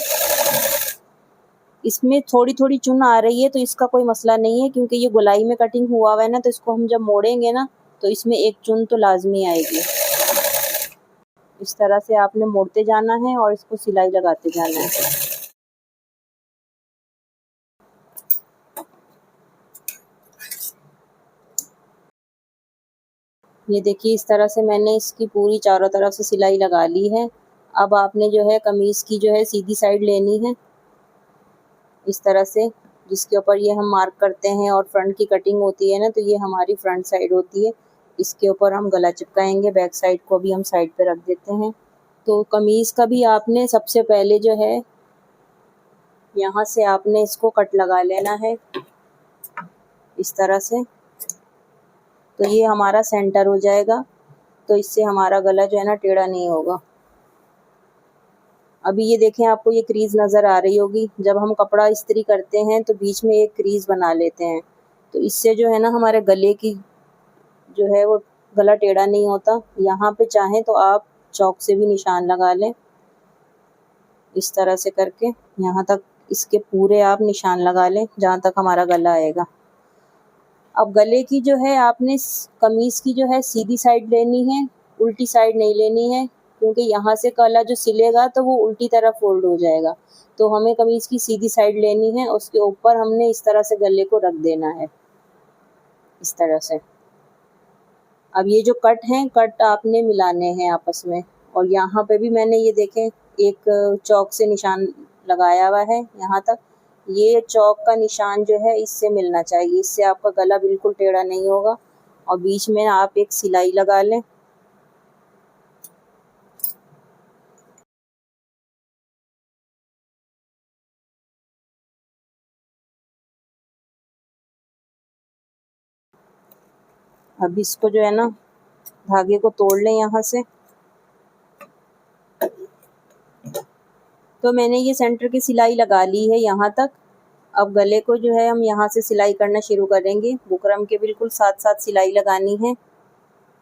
इसमें थोड़ी थोड़ी चुन आ रही है तो इसका कोई मसला नहीं है, क्योंकि ये गोलाई में कटिंग हुआ हुआ है ना, तो इसको हम जब मोड़ेंगे ना तो इसमें एक चुन तो लाजमी आएगी। इस तरह से आपने मोड़ते जाना है और इसको सिलाई लगाते जाना है। ये देखिए, इस तरह से मैंने इसकी पूरी चारों तरफ से सिलाई लगा ली है। अब आपने जो है कमीज़ की जो है सीधी साइड लेनी है इस तरह से, जिसके ऊपर ये हम मार्क करते हैं और फ्रंट की कटिंग होती है ना, तो ये हमारी फ्रंट साइड होती है। इसके ऊपर हम गला चिपकाएंगे। बैक साइड को भी हम साइड पे रख देते हैं। तो कमीज़ का भी आपने सबसे पहले जो है यहाँ से आपने इसको कट लगा लेना है इस तरह से। तो ये हमारा सेंटर हो जाएगा, तो इससे हमारा गला जो है ना टेढ़ा नहीं होगा। अभी ये देखें, आपको ये क्रीज नज़र आ रही होगी। जब हम कपड़ा इस्त्री करते हैं तो बीच में एक क्रीज बना लेते हैं, तो इससे जो है ना हमारे गले की जो है वो गला टेढ़ा नहीं होता। यहाँ पे चाहें तो आप चौक से भी निशान लगा लें इस तरह से करके। यहाँ तक इसके पूरे आप निशान लगा लें जहाँ तक हमारा गला आएगा। अब गले की जो है आपने कमीज़ की जो है सीधी साइड लेनी है, उल्टी साइड नहीं लेनी है, क्योंकि यहाँ से गला जो सिलेगा तो वो उल्टी तरफ फोल्ड हो जाएगा। तो हमें कमीज़ की सीधी साइड लेनी है, उसके ऊपर हमने इस तरह से गले को रख देना है इस तरह से। अब ये जो कट हैं, कट आपने मिलाने हैं आपस में। और यहाँ पे भी मैंने ये देखें एक चौक से निशान लगाया हुआ है यहाँ तक। ये चौक का निशान जो है इससे मिलना चाहिए, इससे आपका गला बिल्कुल टेढ़ा नहीं होगा। और बीच में आप एक सिलाई लगा लें। अब इसको जो है ना धागे को तोड़ लें यहाँ से। तो मैंने ये सेंटर की सिलाई लगा ली है यहाँ तक। अब गले को जो है हम यहाँ से सिलाई करना शुरू करेंगे। बुकरम के बिल्कुल साथ साथ सिलाई लगानी है,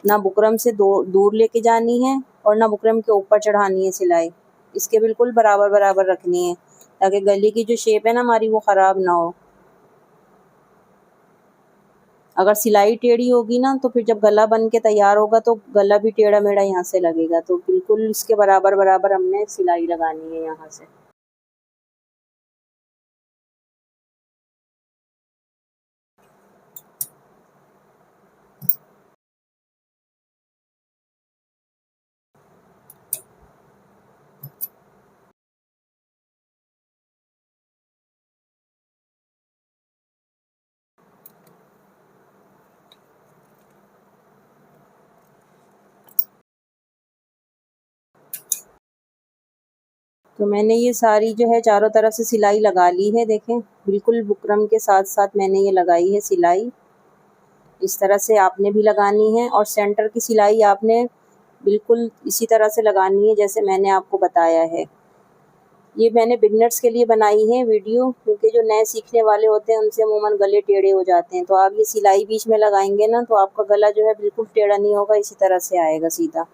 ना बुकरम से दूर लेके जानी है और ना बुकरम के ऊपर चढ़ानी है सिलाई। इसके बिल्कुल बराबर बराबर रखनी है ताकि गले की जो शेप है ना हमारी वो ख़राब ना हो। अगर सिलाई टेढ़ी होगी ना तो फिर जब गला बन के तैयार होगा तो गला भी टेढ़ा मेढ़ा यहाँ से लगेगा। तो बिल्कुल इसके बराबर बराबर हमने सिलाई लगानी है यहाँ से। तो मैंने ये सारी जो है चारों तरफ से सिलाई लगा ली है। देखें बिल्कुल बुकरम के साथ साथ मैंने ये लगाई है सिलाई। इस तरह से आपने भी लगानी है और सेंटर की सिलाई आपने बिल्कुल इसी तरह से लगानी है जैसे मैंने आपको बताया है। ये मैंने बिगनर्स के लिए बनाई है वीडियो, क्योंकि जो नए सीखने वाले होते हैं उनसे अमूमन गले टेढ़े हो जाते हैं। तो आप ये सिलाई बीच में लगाएंगे ना तो आपका गला जो है बिल्कुल टेढ़ा नहीं होगा, इसी तरह से आएगा सीधा।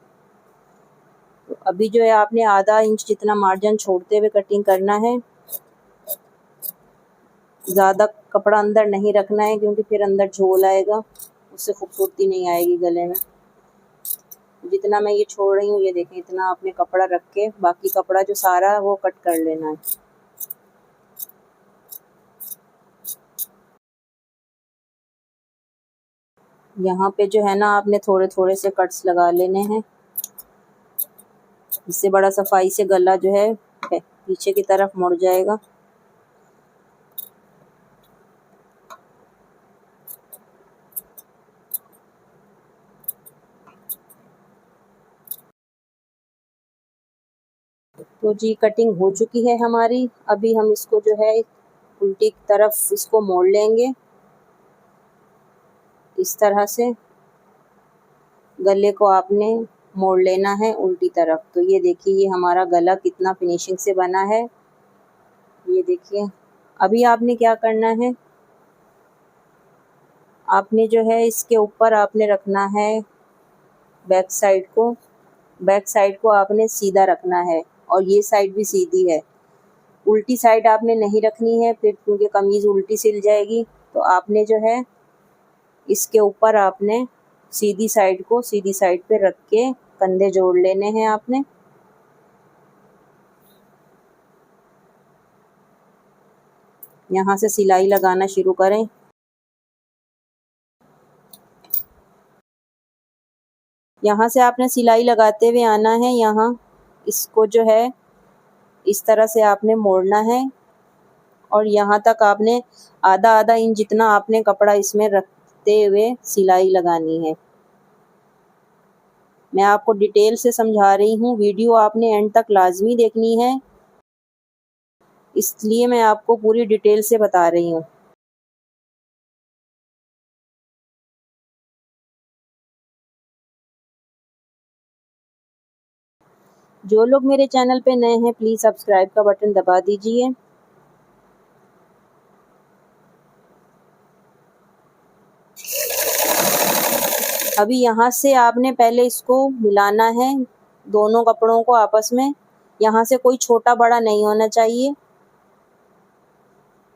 तो अभी जो है आपने आधा इंच जितना मार्जिन छोड़ते हुए कटिंग करना है। ज़्यादा कपड़ा अंदर नहीं रखना है क्योंकि फिर अंदर झोल आएगा, उससे खूबसूरती नहीं आएगी गले में। जितना मैं ये छोड़ रही हूँ ये देखें, इतना आपने कपड़ा रख के बाकी कपड़ा जो सारा है वो कट कर लेना है। यहाँ पे जो है ना आपने थोड़े थोड़े से कट्स लगा लेने हैं, इससे बड़ा सफाई से गला जो है पीछे की तरफ मुड़ जाएगा। तो जी कटिंग हो चुकी है हमारी। अभी हम इसको जो है उल्टी तरफ इसको मोड़ लेंगे इस तरह से। गले को आपने मोड़ लेना है उल्टी तरफ। तो ये देखिए ये हमारा गला कितना फिनिशिंग से बना है, ये देखिए। अभी आपने क्या करना है, आपने जो है इसके ऊपर आपने रखना है बैक साइड को। बैक साइड को आपने सीधा रखना है और ये साइड भी सीधी है। उल्टी साइड आपने नहीं रखनी है फिर, क्योंकि कमीज़ उल्टी सिल जाएगी। तो आपने जो है इसके ऊपर आपने सीधी साइड को सीधी साइड पे रख के कंधे जोड़ लेने हैं आपने। यहाँ से सिलाई लगाना शुरू करें। यहाँ से आपने सिलाई लगाते हुए आना है। यहाँ इसको जो है इस तरह से आपने मोड़ना है और यहाँ तक आपने आधा आधा इंच जितना आपने कपड़ा इसमें रखते हुए सिलाई लगानी है। मैं आपको डिटेल से समझा रही हूँ, वीडियो आपने एंड तक लाजमी देखनी है, इसलिए मैं आपको पूरी डिटेल से बता रही हूँ। जो लोग मेरे चैनल पे नए हैं प्लीज़ सब्सक्राइब का बटन दबा दीजिए। अभी यहाँ से आपने पहले इसको मिलाना है दोनों कपड़ों को आपस में। यहाँ से कोई छोटा बड़ा नहीं होना चाहिए।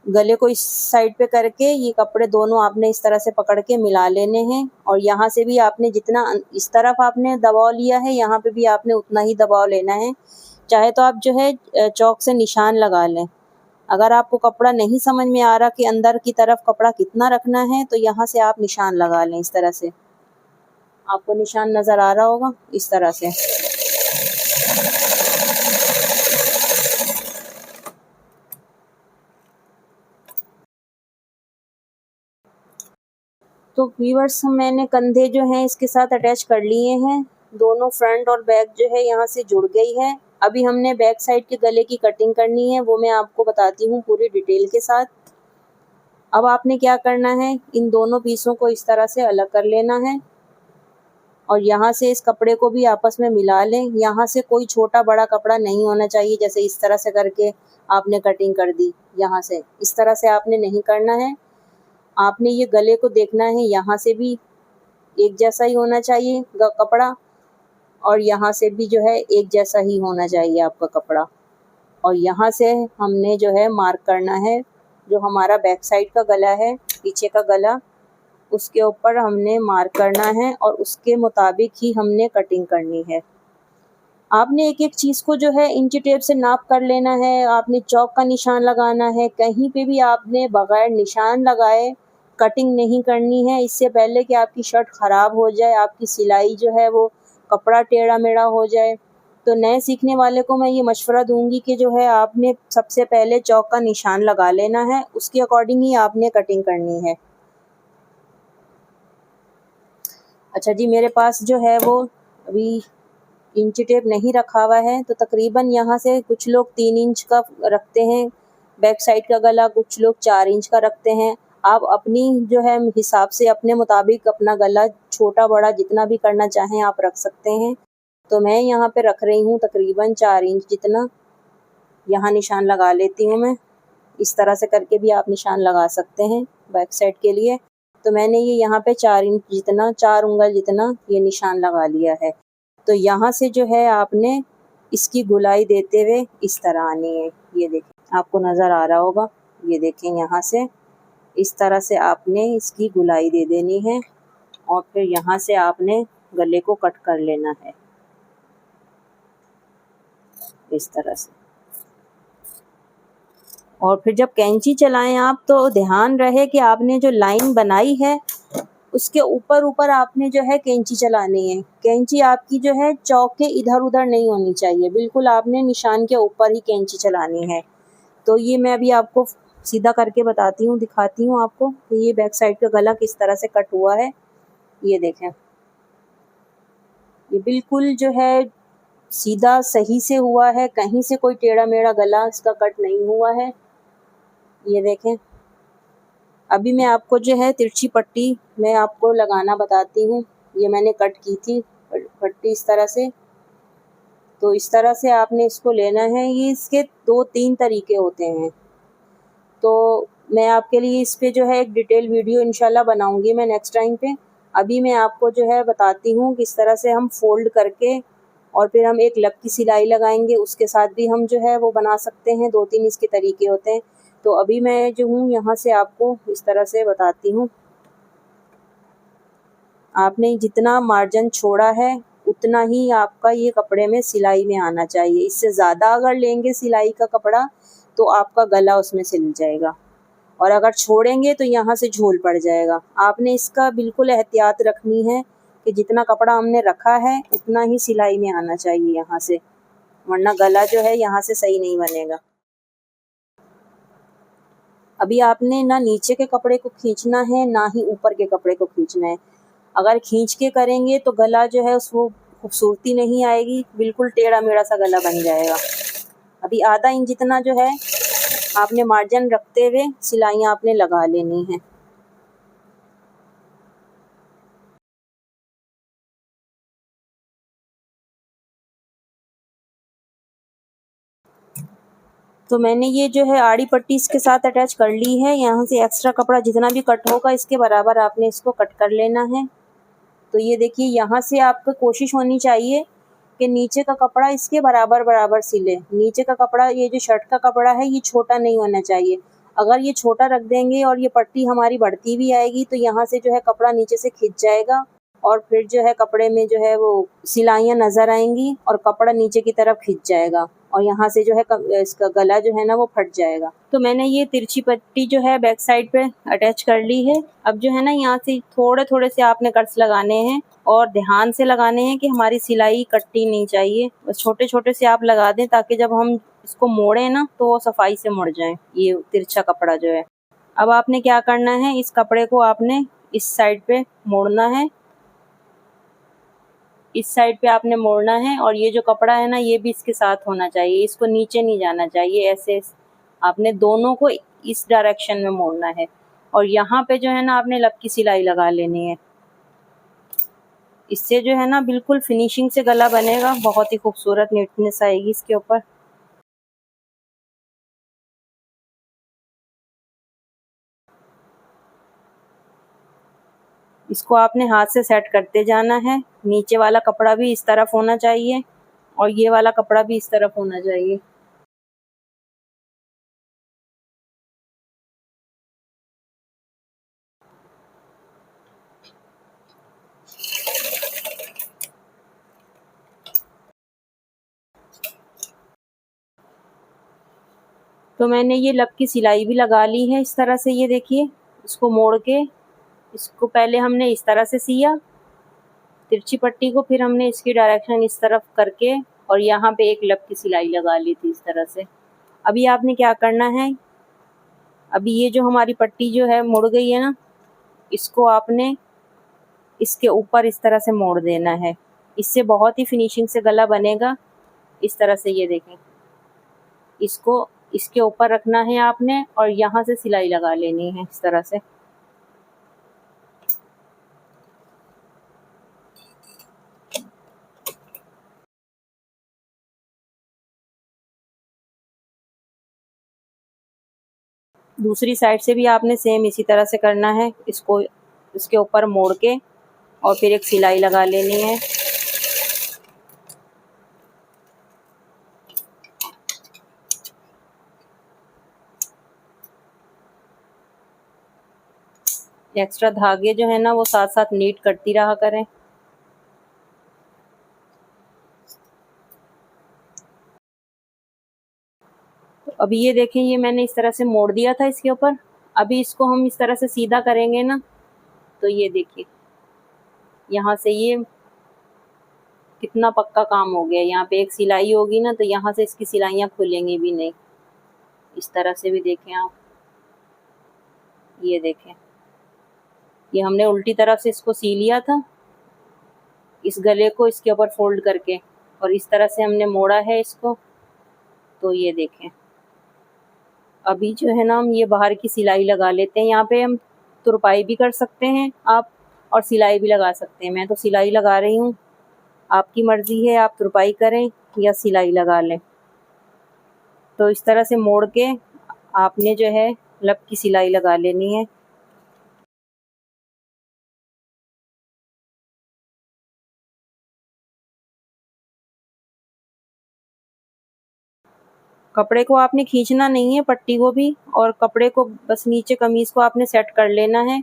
गले को इस साइड पे करके ये कपड़े दोनों आपने इस तरह से पकड़ के मिला लेने हैं। और यहाँ से भी आपने जितना इस तरफ आपने दबाव लिया है यहाँ पे भी आपने उतना ही दबाव लेना है। चाहे तो आप जो है चौक से निशान लगा लें। अगर आपको कपड़ा नहीं समझ में आ रहा कि अंदर की तरफ कपड़ा कितना रखना है तो यहाँ से आप निशान लगा लें। इस तरह से आपको निशान नज़र आ रहा होगा, इस तरह से। तो व्यूअर्स मैंने कंधे जो हैं इसके साथ अटैच कर लिए हैं, दोनों फ्रंट और बैक जो है यहाँ से जुड़ गई है। अभी हमने बैक साइड के गले की कटिंग करनी है, वो मैं आपको बताती हूँ पूरी डिटेल के साथ। अब आपने क्या करना है, इन दोनों पीसों को इस तरह से अलग कर लेना है और यहाँ से इस कपड़े को भी आपस में मिला लें। यहाँ से कोई छोटा बड़ा कपड़ा नहीं होना चाहिए, जैसे इस तरह से करके आपने कटिंग कर दी। यहाँ से इस तरह से आपने नहीं करना है, आपने ये गले को देखना है, यहाँ से भी एक जैसा ही होना चाहिए कपड़ा और यहाँ से भी जो है एक जैसा ही होना चाहिए आपका कपड़ा। और यहाँ से हमने जो है मार्क करना है, जो हमारा बैक साइड का गला है, पीछे का गला, उसके ऊपर हमने मार्क करना है और उसके मुताबिक ही हमने कटिंग करनी है। आपने एक एक चीज़ को जो है इंची टेप से नाप कर लेना है, आपने चौक का निशान लगाना है। कहीं पे भी आपने बगैर निशान लगाए कटिंग नहीं करनी है, इससे पहले कि आपकी शर्ट ख़राब हो जाए, आपकी सिलाई जो है वो कपड़ा टेढ़ा मेढ़ा हो जाए। तो नए सीखने वाले को मैं ये मशवरा दूंगी कि जो है आपने सबसे पहले चौक का निशान लगा लेना है, उसके अकॉर्डिंग ही आपने कटिंग करनी है। अच्छा जी, मेरे पास जो है वो अभी इंची टेप नहीं रखा हुआ है, तो तकरीबन यहाँ से कुछ लोग 3 इंच का रखते हैं बैक साइड का गला, कुछ लोग 4 इंच का रखते हैं। आप अपनी जो है हिसाब से अपने मुताबिक अपना गला छोटा बड़ा जितना भी करना चाहें आप रख सकते हैं। तो मैं यहाँ पे रख रही हूँ तकरीबन 4 इंच जितना, यहाँ निशान लगा लेती हूँ मैं। इस तरह से करके भी आप निशान लगा सकते हैं बैक साइड के लिए। तो मैंने ये यहाँ पे 4 इंच जितना, 4 उंगल जितना ये निशान लगा लिया है। तो यहाँ से जो है आपने इसकी गुलाई देते हुए इस तरह आनी है। ये देखें, आपको नज़र आ रहा होगा, ये देखें, यहाँ से इस तरह से आपने इसकी गुलाई दे देनी है और फिर यहाँ से आपने गले को कट कर लेना है इस तरह से। और फिर जब कैंची चलाएं आप तो ध्यान रहे कि आपने जो लाइन बनाई है उसके ऊपर ऊपर आपने जो है कैंची चलानी है। कैंची आपकी जो है चौक के इधर उधर नहीं होनी चाहिए, बिल्कुल आपने निशान के ऊपर ही कैंची चलानी है। तो ये मैं अभी आपको सीधा करके बताती हूँ, दिखाती हूँ आपको कि ये बैक साइड का गला किस तरह से कट हुआ है। ये देखें, ये बिल्कुल जो है सीधा सही से हुआ है, कहीं से कोई टेढ़ा मेढ़ा गला इसका कट नहीं हुआ है। ये देखें, अभी मैं आपको जो है तिरछी पट्टी मैं आपको लगाना बताती हूँ। ये मैंने कट की थी पट्टी इस तरह से। तो इस तरह से आपने इसको लेना है। ये इसके 2-3 तरीके होते हैं, तो मैं आपके लिए इस पे जो है एक डिटेल वीडियो इंशाल्लाह बनाऊंगी मैं नेक्स्ट टाइम पे। अभी मैं आपको जो है बताती हूँ किस तरह से हम फोल्ड करके और फिर हम एक लब की सिलाई लगाएंगे, उसके साथ भी हम जो है वो बना सकते हैं। 2-3 इसके तरीके होते हैं। तो अभी मैं जो हूँ यहाँ से आपको इस तरह से बताती हूँ। आपने जितना मार्जिन छोड़ा है उतना ही आपका ये कपड़े में सिलाई में आना चाहिए। इससे ज़्यादा अगर लेंगे सिलाई का कपड़ा तो आपका गला उसमें सिल जाएगा, और अगर छोड़ेंगे तो यहाँ से झोल पड़ जाएगा। आपने इसका बिल्कुल एहतियात रखनी है कि जितना कपड़ा हमने रखा है उतना ही सिलाई में आना चाहिए यहाँ से, वरना गला जो है यहाँ से सही नहीं बनेगा। अभी आपने ना नीचे के कपड़े को खींचना है ना ही ऊपर के कपड़े को खींचना है। अगर खींच के करेंगे तो गला जो है उसको खूबसूरती नहीं आएगी, बिल्कुल टेढ़ा मेढ़ा सा गला बन जाएगा। अभी आधा इंच जितना जो है आपने मार्जिन रखते हुए सिलाइयाँ आपने लगा लेनी है। तो मैंने ये जो है आड़ी पट्टी इसके साथ अटैच कर ली है। यहाँ से एक्स्ट्रा कपड़ा जितना भी कट होगा इसके बराबर आपने इसको कट कर लेना है। तो ये देखिए, यहाँ से आपको कोशिश होनी चाहिए कि नीचे का कपड़ा इसके बराबर बराबर सिले। नीचे का कपड़ा, ये जो शर्ट का कपड़ा है, ये छोटा नहीं होना चाहिए। अगर ये छोटा रख देंगे और ये पट्टी हमारी बढ़ती भी आएगी तो यहाँ से जो है कपड़ा नीचे से खिंच जाएगा और फिर जो है कपड़े में जो है वो सिलाइयाँ नज़र आएंगी और कपड़ा नीचे की तरफ खिंच जाएगा और यहाँ से जो है इसका गला जो है ना वो फट जाएगा। तो मैंने ये तिरछी पट्टी जो है बैक साइड पे अटैच कर ली है। अब जो है ना यहाँ से थोड़े थोड़े से आपने कट्स लगाने हैं और ध्यान से लगाने हैं कि हमारी सिलाई कटनी नहीं चाहिए। बस छोटे छोटे से आप लगा दें ताकि जब हम इसको मोड़े ना तो वो सफाई से मुड़ जाए ये तिरछा कपड़ा जो है। अब आपने क्या करना है, इस कपड़े को आपने इस साइड पे मोड़ना है, इस साइड पे आपने मोड़ना है। और ये जो कपड़ा है ना, ये भी इसके साथ होना चाहिए, इसको नीचे नहीं जाना चाहिए। ऐसे आपने दोनों को इस डायरेक्शन में मोड़ना है। और यहाँ पे जो है ना, आपने लब की सिलाई लगा लेनी है। इससे जो है ना बिल्कुल फिनिशिंग से गला बनेगा, बहुत ही खूबसूरत नीटनेस आएगी इसके ऊपर। इसको आपने हाथ से सेट करते जाना है। नीचे वाला कपड़ा भी इस तरफ होना चाहिए और ये वाला कपड़ा भी इस तरफ होना चाहिए। तो मैंने ये लब की सिलाई भी लगा ली है इस तरह से। ये देखिए, इसको मोड़ के, इसको पहले हमने इस तरह से सिया तिरछी पट्टी को, फिर हमने इसकी डायरेक्शन इस तरफ करके और यहाँ पे एक लब की सिलाई लगा ली थी इस तरह से। अभी आपने क्या करना है, अभी ये जो हमारी पट्टी जो है मुड़ गई है ना, इसको आपने इसके ऊपर इस तरह से मोड़ देना है। इससे बहुत ही फिनिशिंग से गला बनेगा इस तरह से। ये देखें, इसको इसके ऊपर रखना है आपने और यहाँ से सिलाई लगा लेनी है इस तरह से। दूसरी साइड से भी आपने सेम इसी तरह से करना है। इसको इसके ऊपर मोड़ के और फिर एक सिलाई लगा लेनी है। एक्स्ट्रा धागे जो है ना, वो साथ साथ नीट करती रहा करें। तो अभी ये देखें, ये मैंने इस तरह से मोड़ दिया था इसके ऊपर। अभी इसको हम इस तरह से सीधा करेंगे ना, तो ये देखिए, यहाँ से ये कितना पक्का काम हो गया। यहाँ पे एक सिलाई होगी ना, तो यहाँ से इसकी सिलाइयाँ खुलेंगी भी नहीं। इस तरह से भी देखें आप, ये देखें, ये हमने उल्टी तरफ से इसको सी लिया था, इस गले को इसके ऊपर फोल्ड करके, और इस तरह से हमने मोड़ा है इसको। तो ये देखें, अभी जो है ना, हम ये बाहर की सिलाई लगा लेते हैं। यहाँ पे हम तुरपाई भी कर सकते हैं आप, और सिलाई भी लगा सकते हैं। मैं तो सिलाई लगा रही हूँ, आपकी मर्ज़ी है, आप तुरपाई करें या सिलाई लगा लें। तो इस तरह से मोड़ के आपने जो है लब की सिलाई लगा लेनी है। कपड़े को आपने खींचना नहीं है, पट्टी को भी, और कपड़े को बस नीचे कमीज़ को आपने सेट कर लेना है।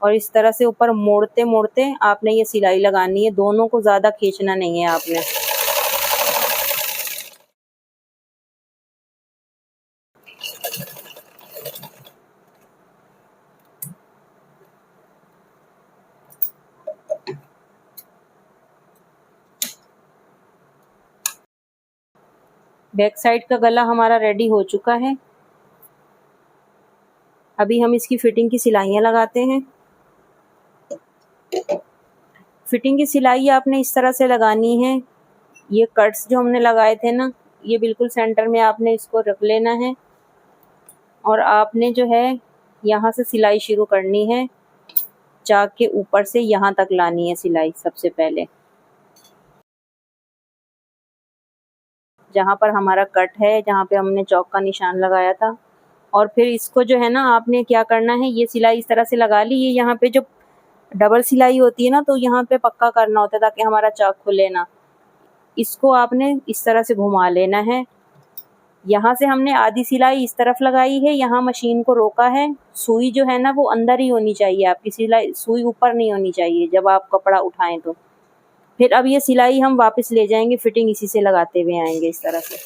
और इस तरह से ऊपर मोड़ते मोड़ते आपने ये सिलाई लगानी है। दोनों को ज़्यादा खींचना नहीं है आपने। बैक साइड का गला हमारा रेडी हो चुका है। अभी हम इसकी फिटिंग की सिलाइयाँ लगाते हैं। फिटिंग की सिलाई आपने इस तरह से लगानी है। ये कट्स जो हमने लगाए थे ना, ये बिल्कुल सेंटर में आपने इसको रख लेना है। और आपने जो है यहाँ से सिलाई शुरू करनी है, चाक के ऊपर से यहाँ तक लानी है सिलाई सबसे पहले, जहाँ पर हमारा कट है, जहाँ पे हमने चौक का निशान लगाया था। और फिर इसको जो है ना, आपने क्या करना है, ये सिलाई इस तरह से लगा ली। ये यहाँ पे जो डबल सिलाई होती है ना, तो यहाँ पे पक्का करना होता है ताकि हमारा चाक खुले ना। इसको आपने इस तरह से घुमा लेना है। यहाँ से हमने आधी सिलाई इस तरफ लगाई है, यहाँ मशीन को रोका है। सुई जो है ना, वो अंदर ही होनी चाहिए आपकी, सिलाई सुई ऊपर नहीं होनी चाहिए जब आप कपड़ा उठाएं तो। फिर अब ये सिलाई हम वापस ले जाएंगे, फिटिंग इसी से लगाते हुए आएंगे इस तरह से।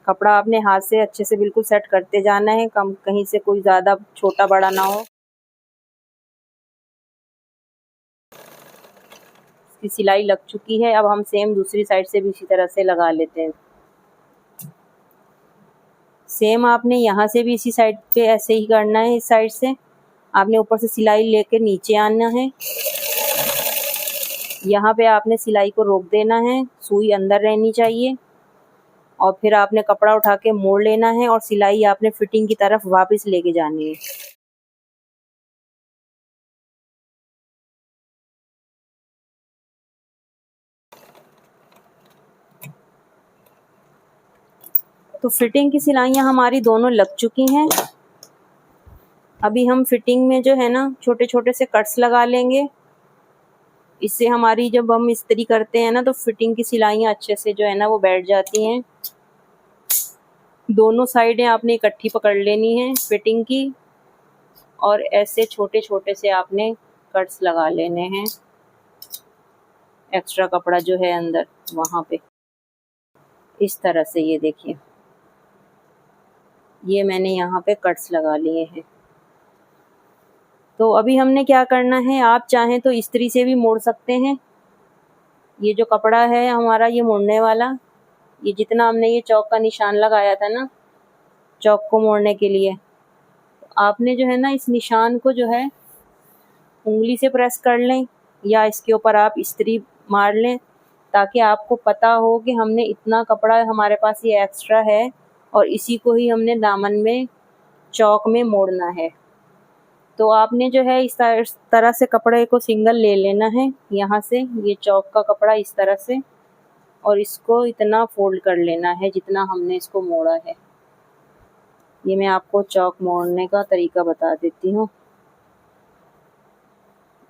कपड़ा आपने हाथ से अच्छे से बिल्कुल सेट करते जाना है, कम कहीं से कोई ज़्यादा छोटा बड़ा ना हो। की सिलाई लग चुकी है। अब हम सेम दूसरी साइड से भी इसी तरह से लगा लेते हैं। सेम आपने यहाँ से भी इसी साइड पे ऐसे ही करना है। इस साइड से आपने ऊपर से सिलाई लेके नीचे आना है। यहाँ पे आपने सिलाई को रोक देना है, सुई अंदर रहनी चाहिए और फिर आपने कपड़ा उठा के मोड़ लेना है और सिलाई आपने फिटिंग की तरफ वापस लेके जानी है। तो फिटिंग की सिलाइयाँ हमारी दोनों लग चुकी हैं। अभी हम फिटिंग में जो है ना छोटे छोटे से कट्स लगा लेंगे। इससे हमारी जब हम इस्त्री करते हैं ना तो फिटिंग की सिलाइयाँ अच्छे से जो है ना वो बैठ जाती हैं। दोनों साइडें आपने इकट्ठी पकड़ लेनी है फिटिंग की और ऐसे छोटे छोटे से आपने कट्स लगा लेने हैं। एक्स्ट्रा कपड़ा जो है अंदर वहाँ पे इस तरह से, ये देखिए, ये मैंने यहाँ पे कट्स लगा लिए हैं। तो अभी हमने क्या करना है, आप चाहें तो इस्त्री से भी मोड़ सकते हैं। ये जो कपड़ा है हमारा ये मोड़ने वाला, ये जितना हमने ये चौक का निशान लगाया था ना चौक को मोड़ने के लिए, आपने जो है ना इस निशान को जो है उंगली से प्रेस कर लें या इसके ऊपर आप इस्त्री मार लें ताकि आपको पता हो कि हमने इतना कपड़ा हमारे पास ये एक्स्ट्रा है और इसी को ही हमने दामन में चौक में मोड़ना है। तो आपने जो है इस तरह से कपड़े को सिंगल ले लेना है यहाँ से, ये चौक का कपड़ा इस तरह से, और इसको इतना फोल्ड कर लेना है जितना हमने इसको मोड़ा है। ये मैं आपको चौक मोड़ने का तरीका बता देती हूँ।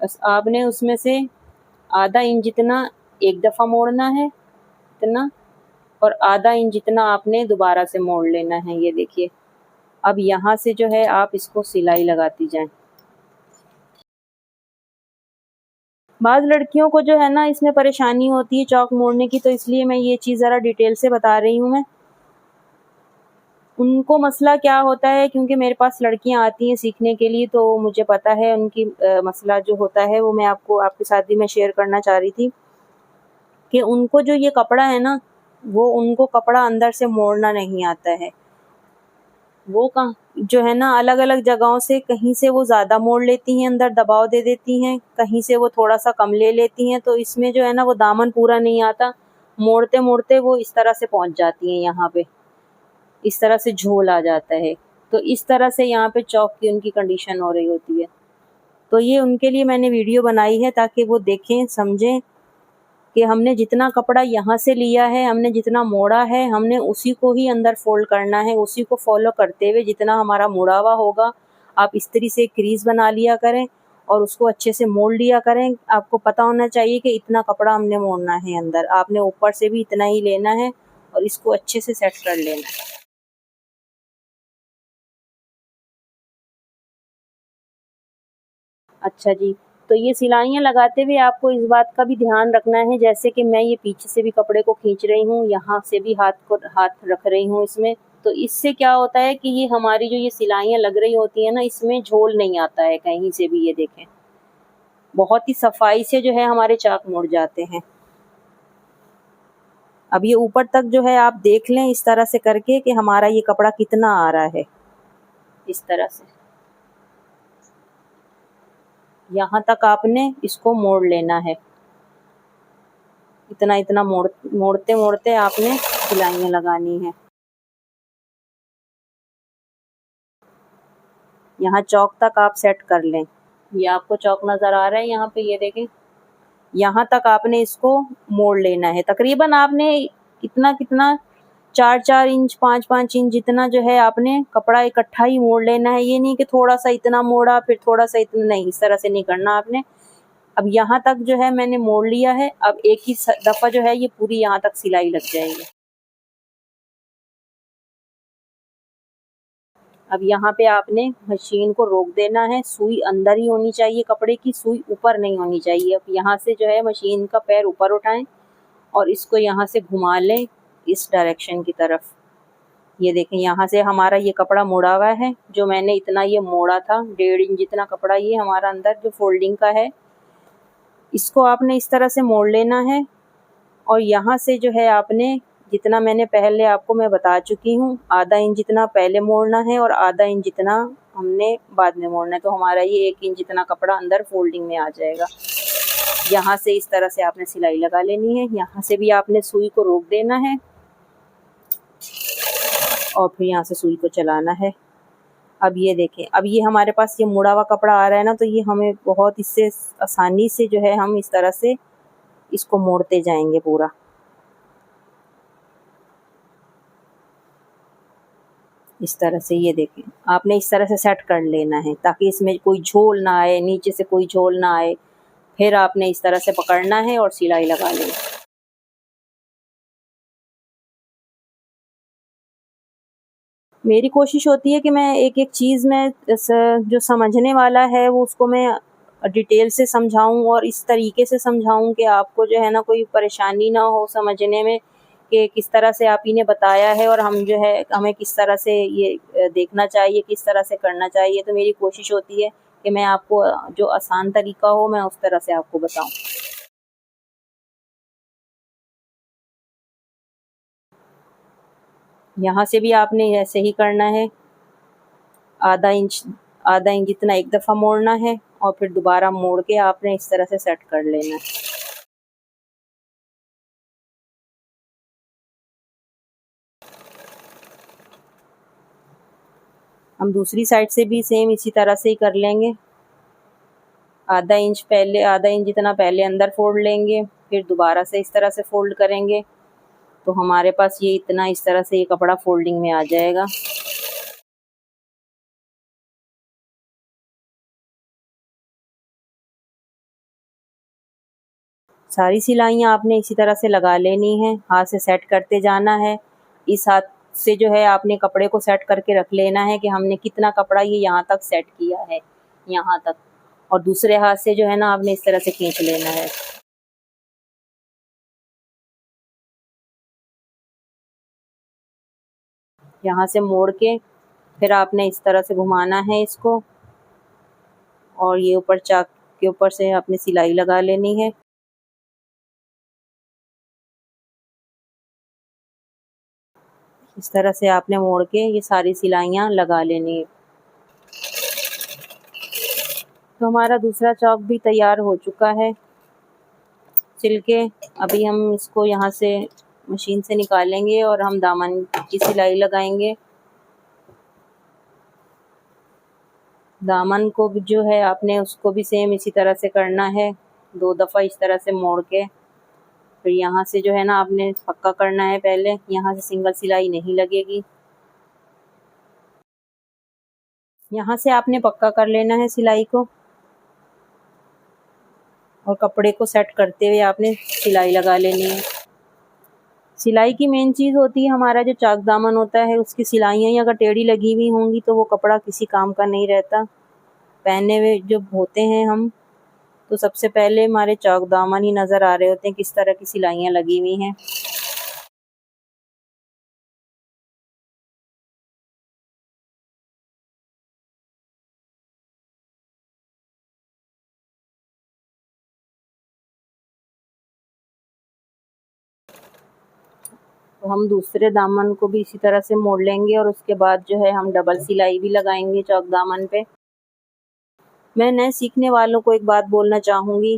बस आपने उसमें से आधा इंच जितना एक दफ़ा मोड़ना है इतना, और आधा इंच जितना आपने दोबारा से मोड़ लेना है। ये देखिए, अब यहाँ से जो है आप इसको सिलाई लगाती जाएं। बाज़ लड़कियों को जो है ना इसमें परेशानी होती है चौक मोड़ने की, तो इसलिए मैं ये चीज़ ज़रा डिटेल से बता रही हूँ। मैं उनको मसला क्या होता है, क्योंकि मेरे पास लड़कियां आती हैं सीखने के लिए, तो मुझे पता है उनकी मसला जो होता है वो मैं आपके साथ भी मैं शेयर करना चाह रही थी कि उनको जो ये कपड़ा है ना वो उनको कपड़ा अंदर से मोड़ना नहीं आता है। वो जो है ना अलग अलग जगहों से, कहीं से वो ज़्यादा मोड़ लेती हैं, अंदर दबाव दे देती हैं, कहीं से वो थोड़ा सा कम ले लेती हैं, तो इसमें जो है ना वो दामन पूरा नहीं आता। मोड़ते मोड़ते वो इस तरह से पहुंच जाती हैं, यहाँ पे इस तरह से झोल आ जाता है। तो इस तरह से यहाँ पे चौक की उनकी कंडीशन हो रही होती है। तो ये उनके लिए मैंने वीडियो बनाई है ताकि वो देखें समझें कि हमने जितना कपड़ा यहाँ से लिया है, हमने जितना मोड़ा है, हमने उसी को ही अंदर फोल्ड करना है। उसी को फॉलो करते हुए जितना हमारा मुड़ा हुआ होगा, आप इस्त्री से क्रीज बना लिया करें और उसको अच्छे से मोड़ लिया करें। आपको पता होना चाहिए कि इतना कपड़ा हमने मोड़ना है अंदर, आपने ऊपर से भी इतना ही लेना है और इसको अच्छे से सेट कर लेना है। अच्छा जी, तो ये सिलाइयाँ लगाते हुए आपको इस बात का भी ध्यान रखना है, जैसे कि मैं ये पीछे से भी कपड़े को खींच रही हूँ, यहाँ से भी हाथ रख रही हूँ इसमें, तो इससे क्या होता है कि ये हमारी जो ये सिलाइयाँ लग रही होती है ना इसमें झोल नहीं आता है कहीं से भी। ये देखें, बहुत ही सफाई से जो है हमारे चाक मुड़ जाते हैं। अब ये ऊपर तक जो है आप देख लें इस तरह से करके कि हमारा ये कपड़ा कितना आ रहा है। इस तरह से यहाँ तक आपने इसको मोड़ लेना है। इतना इतना मोड़ते मोड़ते आपने सिलाइयाँ लगानी है। यहाँ चौक तक आप सेट कर लें। ये आपको चौक नज़र आ रहा है यहाँ पे, ये देखें, यहाँ तक आपने इसको मोड़ लेना है। तकरीबन आपने कितना 4-4 इंच 5-5 इंच जितना जो है आपने कपड़ा इकट्ठा ही मोड़ लेना है। ये नहीं कि थोड़ा सा इतना मोड़ा फिर थोड़ा सा इतना, नहीं, इस तरह से नहीं करना आपने। अब यहाँ तक जो है मैंने मोड़ लिया है। अब एक ही दफ़ा जो है ये पूरी यहाँ तक सिलाई लग जाएगी। अब यहाँ पे आपने मशीन को रोक देना है। सुई अंदर ही होनी चाहिए कपड़े की, सुई ऊपर नहीं होनी चाहिए। अब यहाँ से जो है मशीन का पैर ऊपर उठाएं और इसको यहाँ से घुमा लें इस डायरेक्शन की तरफ। ये देखें, यहाँ से हमारा ये कपड़ा मोड़ा हुआ है। जो मैंने इतना ये मोड़ा था 1.5 इंच जितना कपड़ा ये हमारा अंदर जो फोल्डिंग का है, इसको आपने इस तरह से मोड़ लेना है और यहाँ से जो है आपने जितना मैंने पहले आपको मैं बता चुकी हूँ, आधा इंच जितना पहले मोड़ना है और आधा इंच जितना हमने बाद में मोड़ना है। तो हमारा ये 1 इंच जितना कपड़ा अंदर फोल्डिंग में आ जाएगा। यहाँ से इस तरह से आपने सिलाई लगा लेनी है। यहाँ से भी आपने सुई को रोक देना है और फिर यहाँ से सुई को चलाना है। अब ये देखें, अब ये हमारे पास ये मुड़ा हुआ कपड़ा आ रहा है ना, तो ये हमें बहुत इससे आसानी से जो है हम इस तरह से इसको मोड़ते जाएंगे पूरा। इस तरह से ये देखें, आपने इस तरह से सेट कर लेना है ताकि इसमें कोई झोल ना आए, नीचे से कोई झोल ना आए। फिर आपने इस तरह से पकड़ना है और सिलाई लगा लेनी। मेरी कोशिश होती है कि मैं एक एक चीज़ में जो समझने वाला है वो उसको मैं डिटेल से समझाऊं और इस तरीके से समझाऊं कि आपको जो है ना कोई परेशानी ना हो समझने में कि किस तरह से आप ही ने बताया है और हम जो है हमें किस तरह से ये देखना चाहिए, किस तरह से करना चाहिए। तो मेरी कोशिश होती है कि मैं आपको जो आसान तरीका हो मैं उस तरह से आपको बताऊं। यहाँ से भी आपने ऐसे ही करना है। आधा इंच आधा इंच जितना एक दफ़ा मोड़ना है और फिर दोबारा मोड़ के आपने इस तरह से सेट कर लेना है। हम दूसरी साइड से भी सेम इसी तरह से ही कर लेंगे। आधा इंच जितना पहले अंदर फोल्ड लेंगे, फिर दोबारा से इस तरह से फोल्ड करेंगे तो हमारे पास ये इतना इस तरह से ये कपड़ा फोल्डिंग में आ जाएगा। सारी सिलाइयाँ आपने इसी तरह से लगा लेनी है, हाथ से सेट करते जाना है। इस हाथ से जो है आपने कपड़े को सेट करके रख लेना है कि हमने कितना कपड़ा ये यहाँ तक सेट किया है, यहाँ तक। और दूसरे हाथ से जो है ना आपने इस तरह से खींच लेना है। यहाँ से मोड़ के फिर आपने इस तरह से घुमाना है इसको और ये ऊपर चाक के ऊपर से आपने सिलाई लगा लेनी है। इस तरह से आपने मोड़ के ये सारी सिलाइयाँ लगा लेनी है। तो हमारा दूसरा चौक भी तैयार हो चुका है सिल के। अभी हम इसको यहाँ से मशीन से निकालेंगे और हम दामन की सिलाई लगाएंगे। दामन को भी जो है आपने उसको भी सेम इसी तरह से करना है, 2 दफ़ा इस तरह से मोड़ के। फिर यहाँ से जो है ना आपने पक्का करना है, पहले यहाँ से सिंगल सिलाई नहीं लगेगी। यहाँ से आपने पक्का कर लेना है सिलाई को और कपड़े को सेट करते हुए आपने सिलाई लगा लेनी है। सिलाई की मेन चीज़ होती है हमारा जो चाक दामन होता है, उसकी सिलाइयाँ ही अगर टेढ़ी लगी हुई होंगी तो वो कपड़ा किसी काम का नहीं रहता। पहने हुए जो होते हैं हम, तो सबसे पहले हमारे चाक दामन ही नज़र आ रहे होते हैं किस तरह की सिलाइयाँ लगी हुई हैं। तो हम दूसरे दामन को भी इसी तरह से मोड़ लेंगे और उसके बाद जो है हम डबल सिलाई भी लगाएंगे चौक दामन पे। मैं नए सीखने वालों को एक बात बोलना चाहूँगी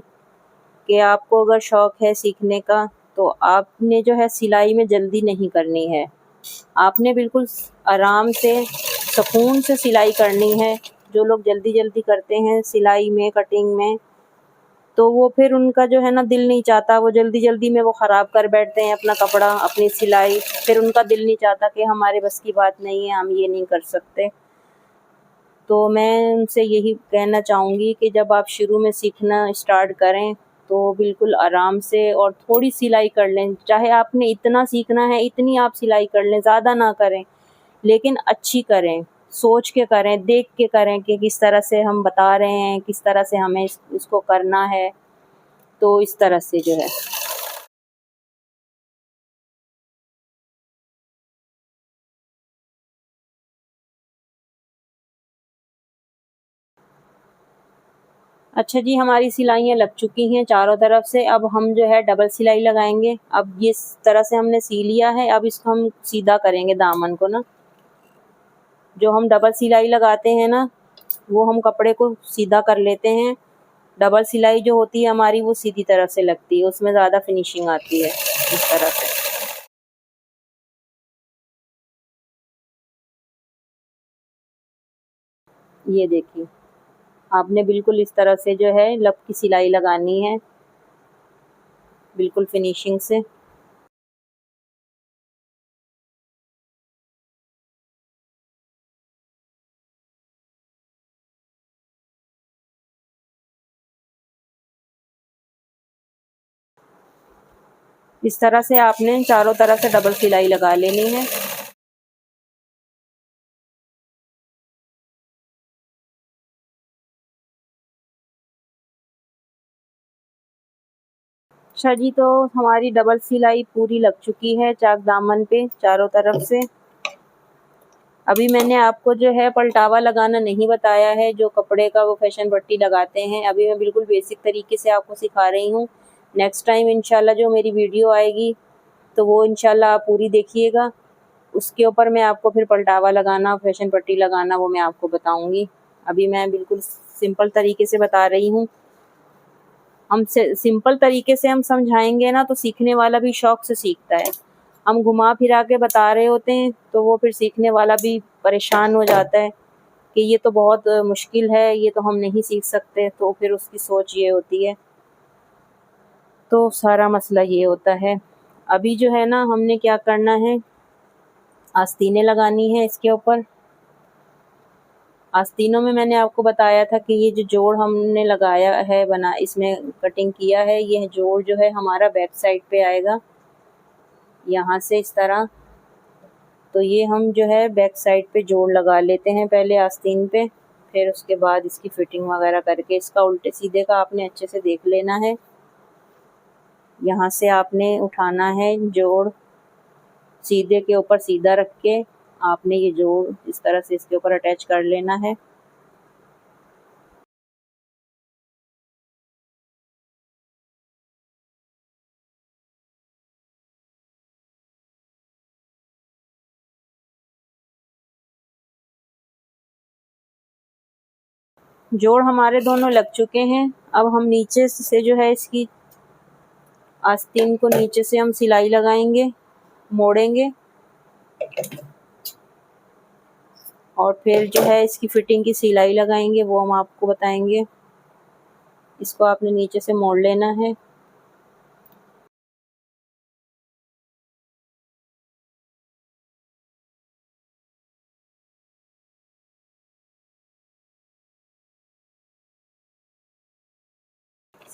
कि आपको अगर शौक़ है सीखने का तो आपने जो है सिलाई में जल्दी नहीं करनी है। आपने बिल्कुल आराम से सुकून से सिलाई करनी है। जो लोग जल्दी जल्दी करते हैं सिलाई में, कटिंग में, तो वो फिर उनका जो है ना दिल नहीं चाहता, वो जल्दी जल्दी में वो ख़राब कर बैठते हैं अपना कपड़ा, अपनी सिलाई। फिर उनका दिल नहीं चाहता कि हमारे बस की बात नहीं है, हम ये नहीं कर सकते। तो मैं उनसे यही कहना चाहूँगी कि जब आप शुरू में सीखना स्टार्ट करें तो बिल्कुल आराम से और थोड़ी सिलाई कर लें। चाहे आपने इतना सीखना है इतनी आप सिलाई कर लें, ज़्यादा ना करें, लेकिन अच्छी करें, सोच के करें, देख के करें कि किस तरह से हम बता रहे हैं, किस तरह से हमें इसको करना है। तो इस तरह से जो है अच्छा जी, हमारी सिलाइयाँ लग चुकी हैं चारों तरफ से। अब हम जो है डबल सिलाई लगाएंगे। अब ये इस तरह से हमने सी लिया है। अब इसको हम सीधा करेंगे दामन को ना। जो हम डबल सिलाई लगाते हैं ना, वो हम कपड़े को सीधा कर लेते हैं। डबल सिलाई जो होती है हमारी, वो सीधी तरफ से लगती है, उसमें ज़्यादा फिनिशिंग आती है इस तरह से। ये देखिए, आपने बिल्कुल इस तरह से जो है लब की सिलाई लगानी है, बिल्कुल फिनिशिंग से। इस तरह से आपने चारों तरफ से डबल सिलाई लगा लेनी है। अच्छा जी, तो हमारी डबल सिलाई पूरी लग चुकी है चाक दामन पे चारों तरफ से। अभी मैंने आपको जो है पलटावा लगाना नहीं बताया है, जो कपड़े का वो फैशन पट्टी लगाते हैं। अभी मैं बिल्कुल बेसिक तरीके से आपको सिखा रही हूँ। नेक्स्ट टाइम इंशाल्लाह जो मेरी वीडियो आएगी तो वो इंशाल्लाह आप पूरी देखिएगा। उसके ऊपर मैं आपको फिर पलटावा लगाना, फैशन पट्टी लगाना, वो मैं आपको बताऊँगी। अभी मैं बिल्कुल सिंपल तरीके से बता रही हूँ। हम सिंपल तरीके से हम समझाएंगे ना, तो सीखने वाला भी शौक से सीखता है। हम घुमा फिरा के बता रहे होते हैं तो वो फिर सीखने वाला भी परेशान हो जाता है कि ये तो बहुत मुश्किल है, ये तो हम नहीं सीख सकते। तो फिर उसकी सोच ये होती है। तो सारा मसला ये होता है। अभी जो है ना, हमने क्या करना है, आस्तीनें लगानी है इसके ऊपर। आस्तीनों में मैंने आपको बताया था कि ये जो जोड़ हमने लगाया है, बना इसमें कटिंग किया है, ये जोड़ जो है हमारा बैक साइड पे आएगा, यहाँ से इस तरह। तो ये हम जो है बैक साइड पे जोड़ लगा लेते हैं पहले आस्तीन पे। फिर उसके बाद इसकी फिटिंग वगैरह करके, इसका उल्टे सीधे का आपने अच्छे से देख लेना है। यहाँ से आपने उठाना है जोड़, सीधे के ऊपर सीधा रख के आपने ये जोड़ इस तरह से इसके ऊपर अटैच कर लेना है। जोड़ हमारे दोनों लग चुके हैं। अब हम नीचे से जो है इसकी आस्तीन को नीचे से हम सिलाई लगाएंगे, मोड़ेंगे, और फिर जो है इसकी फिटिंग की सिलाई लगाएंगे, वो हम आपको बताएंगे। इसको आपने नीचे से मोड़ लेना है।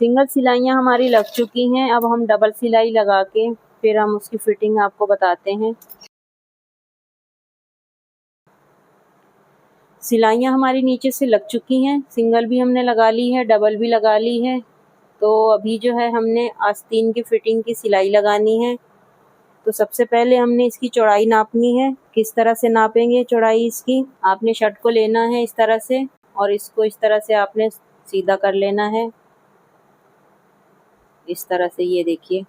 सिंगल सिलाइयाँ हमारी लग चुकी हैं। अब हम डबल सिलाई लगा के फिर हम उसकी फिटिंग आपको बताते हैं। सिलाइयाँ हमारी नीचे से लग चुकी हैं, सिंगल भी हमने लगा ली है, डबल भी लगा ली है। तो अभी जो है हमने आस्तीन की फिटिंग की सिलाई लगानी है। तो सबसे पहले हमने इसकी चौड़ाई नापनी है। किस तरह से नापेंगे चौड़ाई इसकी, आपने शर्ट को लेना है इस तरह से, और इसको इस तरह से आपने सीधा कर लेना है, इस तरह से। ये देखिए,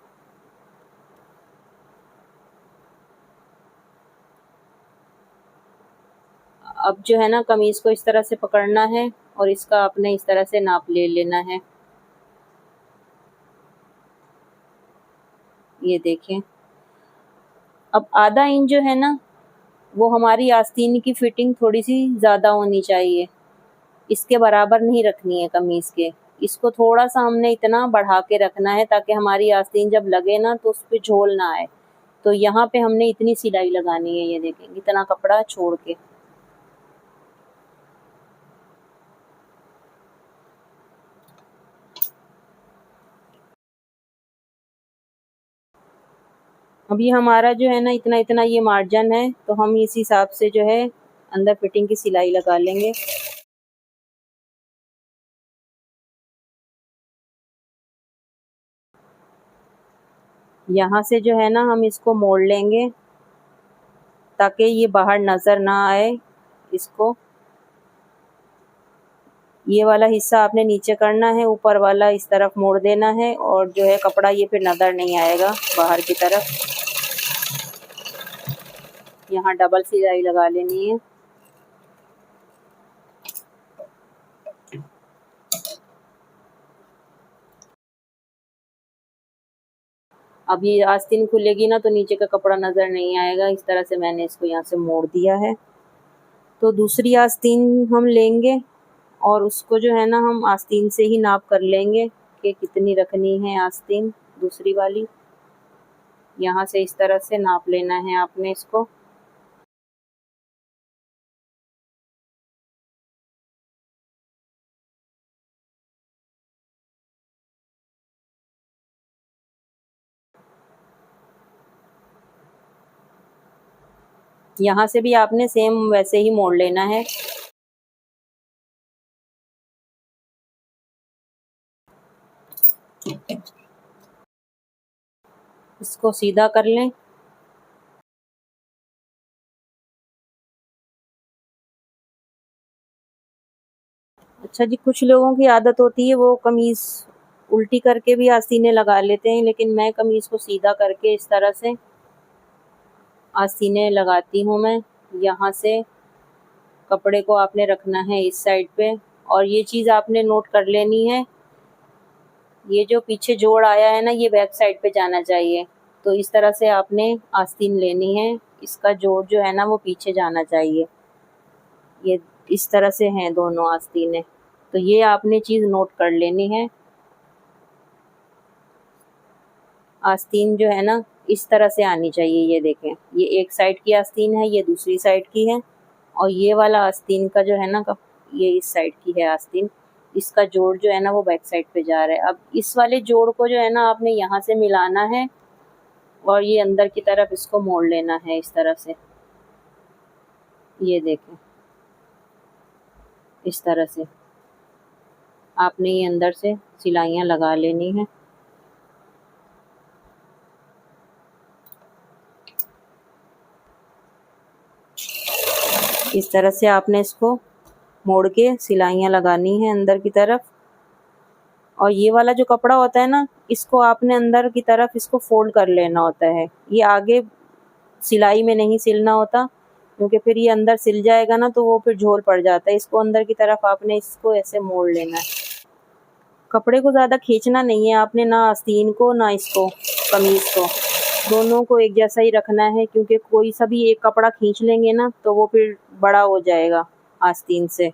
अब जो है ना, कमीज को इस तरह से पकड़ना है और इसका आपने इस तरह से नाप ले लेना है। ये देखें, अब आधा इंच जो है ना, वो हमारी आस्तीन की फिटिंग थोड़ी सी ज़्यादा होनी चाहिए, इसके बराबर नहीं रखनी है कमीज के। इसको थोड़ा सा हमने इतना बढ़ा के रखना है ताकि हमारी आस्तीन जब लगे ना तो उस पर झोल ना आए। तो यहाँ पे हमने इतनी सिलाई लगानी है, ये देखें, इतना कपड़ा छोड़ के। अभी हमारा जो है ना, इतना इतना ये मार्जिन है, तो हम इस हिसाब से जो है अंदर फिटिंग की सिलाई लगा लेंगे। यहाँ से जो है ना, हम इसको मोड़ लेंगे ताकि ये बाहर नज़र ना आए इसको। ये वाला हिस्सा आपने नीचे करना है, ऊपर वाला इस तरफ मोड़ देना है और जो है कपड़ा ये फिर नज़र नहीं आएगा बाहर की तरफ। यहाँ डबल सिलाई लगा लेनी है। अब ये आस्तीन खुलेगी ना तो नीचे का कपड़ा नज़र नहीं आएगा। इस तरह से मैंने इसको यहाँ से मोड़ दिया है। तो दूसरी आस्तीन हम लेंगे और उसको जो है ना हम आस्तीन से ही नाप कर लेंगे कि कितनी रखनी है आस्तीन दूसरी वाली। यहाँ से इस तरह से नाप लेना है आपने इसको। यहाँ से भी आपने सेम वैसे ही मोड़ लेना है। इसको सीधा कर लें। अच्छा जी, कुछ लोगों की आदत होती है वो कमीज़ उल्टी करके भी आस्तीनें लगा लेते हैं, लेकिन मैं कमीज़ को सीधा करके इस तरह से आस्तीनें लगाती हूँ मैं। यहाँ से कपड़े को आपने रखना है इस साइड पे और ये चीज़ आपने नोट कर लेनी है, ये जो पीछे जोड़ आया है ना ये बैक साइड पे जाना चाहिए। तो इस तरह से आपने आस्तीन लेनी है, इसका जोड़ जो है ना वो पीछे जाना चाहिए। ये इस तरह से हैं दोनों आस्तीनें, तो ये आपने चीज़ नोट कर लेनी है। आस्तीन जो है ना इस तरह से आनी चाहिए। ये देखें, ये एक साइड की आस्तीन है, ये दूसरी साइड की है और ये वाला आस्तीन का जो है ना ये इस साइड की है आस्तीन। इसका जोड़ जो है ना वो बैक साइड पे जा रहा है। अब इस वाले जोड़ को जो है ना आपने यहाँ से मिलाना है और ये अंदर की तरफ इसको मोड़ लेना है इस तरह से। ये देखें, इस तरह से आपने ये अंदर से सिलाइयाँ लगा लेनी है। इस तरह से आपने इसको मोड़ के सिलाइयाँ लगानी है अंदर की तरफ। और ये वाला जो कपड़ा होता है ना इसको आपने अंदर की तरफ इसको फोल्ड कर लेना होता है। ये आगे सिलाई में नहीं सिलना होता, क्योंकि फिर ये अंदर सिल जाएगा ना तो वो फिर झोल पड़ जाता है। इसको अंदर की तरफ आपने इसको ऐसे मोड़ लेना है। कपड़े को ज़्यादा खींचना नहीं है आपने, ना आस्तीन को ना इसको कमीज़ को, दोनों को एक जैसा ही रखना है, क्योंकि कोई सा भी एक कपड़ा खींच लेंगे ना तो वो फिर बड़ा हो जाएगा आस्तीन से।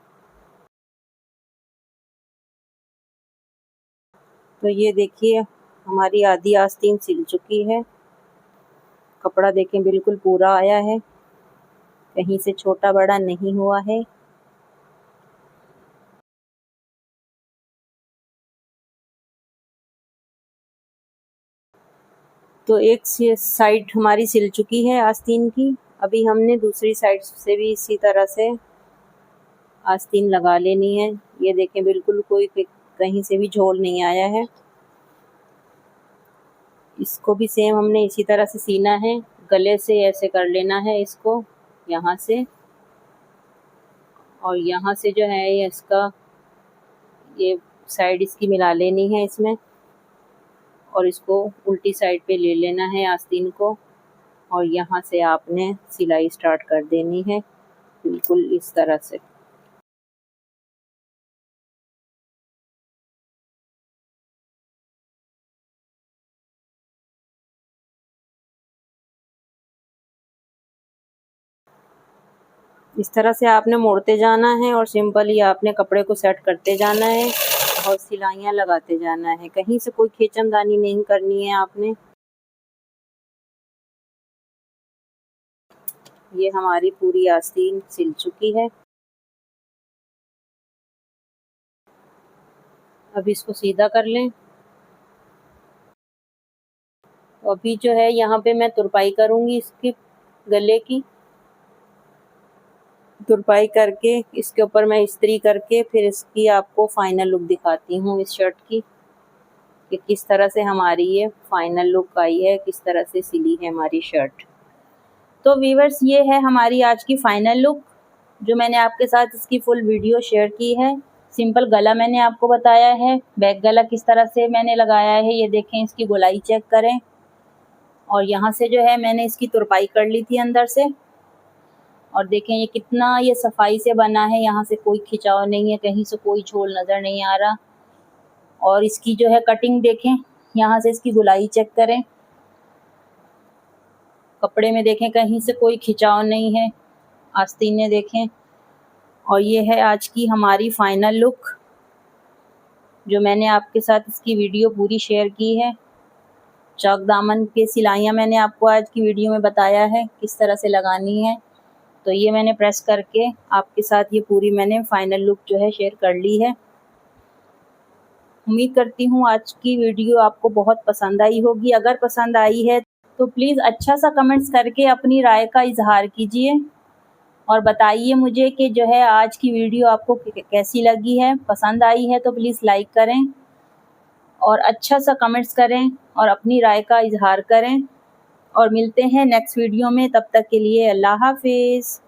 तो ये देखिए हमारी आधी आस्तीन सिल चुकी है। कपड़ा देखें बिल्कुल पूरा आया है, कहीं से छोटा बड़ा नहीं हुआ है। तो एक साइड हमारी सिल चुकी है आस्तीन की। अभी हमने दूसरी साइड से भी इसी तरह से आस्तीन लगा लेनी है। ये देखें बिल्कुल कोई कहीं से भी झोल नहीं आया है। इसको भी सेम हमने इसी तरह से सीना है, गले से ऐसे कर लेना है इसको यहाँ से, और यहाँ से जो है ये इसका ये साइड इसकी मिला लेनी है इसमें और इसको उल्टी साइड पे ले लेना है आस्तीन को और यहाँ से आपने सिलाई स्टार्ट कर देनी है बिल्कुल इस तरह से। इस तरह से आपने मोड़ते जाना है और सिंपली आपने कपड़े को सेट करते जाना है और सिलाइयाँ लगाते जाना है। कहीं से कोई खींचमदानी नहीं करनी है आपने। ये हमारी पूरी आस्तीन सिल चुकी है। अब इसको सीधा कर लें। तो अभी जो है यहाँ पे मैं तुरपाई करूँगी इसकी गले की। तुरपाई करके इसके ऊपर मैं इस्त्री करके फिर इसकी आपको फाइनल लुक दिखाती हूँ इस शर्ट की, कि किस तरह से हमारी ये फाइनल लुक आई है, किस तरह से सिली है हमारी शर्ट। तो व्यूअर्स ये है हमारी आज की फाइनल लुक, जो मैंने आपके साथ इसकी फुल वीडियो शेयर की है। सिंपल गला मैंने आपको बताया है, बैक गला किस तरह से मैंने लगाया है ये देखें, इसकी गोलाई चेक करें। और यहाँ से जो है मैंने इसकी तुरपाई कर ली थी अंदर से, और देखें ये कितना ये सफाई से बना है, यहाँ से कोई खिंचाव नहीं है, कहीं से कोई झोल नज़र नहीं आ रहा। और इसकी जो है कटिंग देखें, यहाँ से इसकी गोलाई चेक करें, कपड़े में देखें कहीं से कोई खिंचाव नहीं है, आस्तीनें देखें। और ये है आज की हमारी फाइनल लुक, जो मैंने आपके साथ इसकी वीडियो पूरी शेयर की है। चौक दामन के सिलाइयाँ मैंने आपको आज की वीडियो में बताया है किस तरह से लगानी है। तो ये मैंने प्रेस करके आपके साथ ये पूरी मैंने फाइनल लुक जो है शेयर कर ली है। उम्मीद करती हूँ आज की वीडियो आपको बहुत पसंद आई होगी। अगर पसंद आई है तो प्लीज़ अच्छा सा कमेंट्स करके अपनी राय का इजहार कीजिए और बताइए मुझे कि जो है आज की वीडियो आपको कैसी लगी है। पसंद आई है तो प्लीज़ लाइक करें और अच्छा सा कमेंट्स करें और अपनी राय का इजहार करें। और मिलते हैं नेक्स्ट वीडियो में, तब तक के लिए अल्लाह हाफिज़।